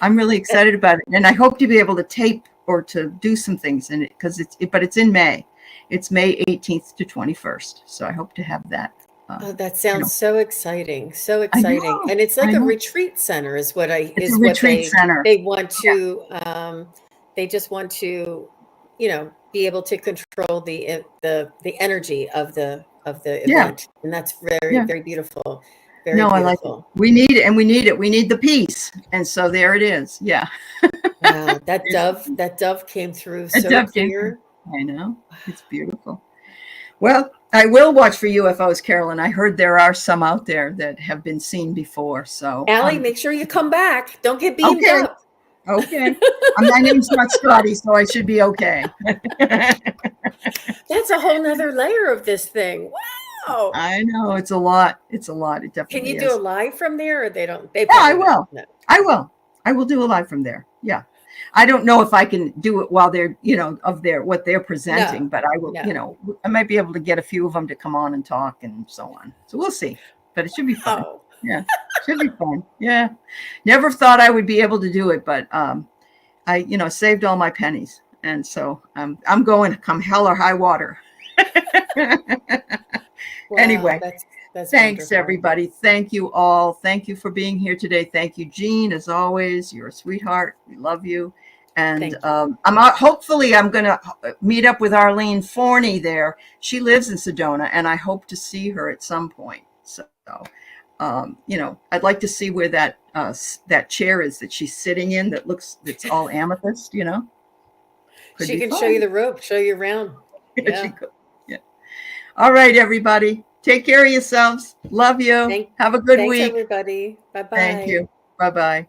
I'm really excited about it, and I hope to be able to tape or to do some things in it, because it's in May. It's May 18th to 21st. So I hope to have that. That sounds so exciting. So exciting. And it's like a retreat center is what it's a retreat center. They want to, they just want to, be able to control the energy of the event. And that's very, very beautiful. Very beautiful. I like it. We need it, and we need it. We need the peace. And so there it is. Yeah. Wow. That dove came through so clear. I know. It's beautiful. Well, I will watch for UFOs, Carolyn. I heard there are some out there that have been seen before. So, Allie, make sure you come back. Don't get beamed up. Okay. My name's not Scotty, so I should be okay. That's a whole nother layer of this thing. Wow. I know. It's a lot. It's a lot. It definitely Can you do a live from there, or they don't? I will. No. I will do a live from there. Yeah. I don't know if I can do it while they're, what they're presenting, but I will, I might be able to get a few of them to come on and talk and so on. So we'll see, but it should be fun. Oh. Yeah. Should be fun. Yeah. Never thought I would be able to do it, but, I, saved all my pennies. And so I'm going to come hell or high water. Wow, anyway. That's thanks, wonderful. Everybody. Thank you all. Thank you for being here today. Thank you, Jean. As always, you're a sweetheart. We love you. And hopefully I'm going to meet up with Arlene Forney there. She lives in Sedona, and I hope to see her at some point. So, I'd like to see where that chair is that she's sitting in that's all amethyst, Could she can fun. Show you the rope, show you around. Yeah. Yeah. All right, everybody. Take care of yourselves. Love you. Have a good week. Thanks, everybody. Bye-bye. Thank you. Bye-bye.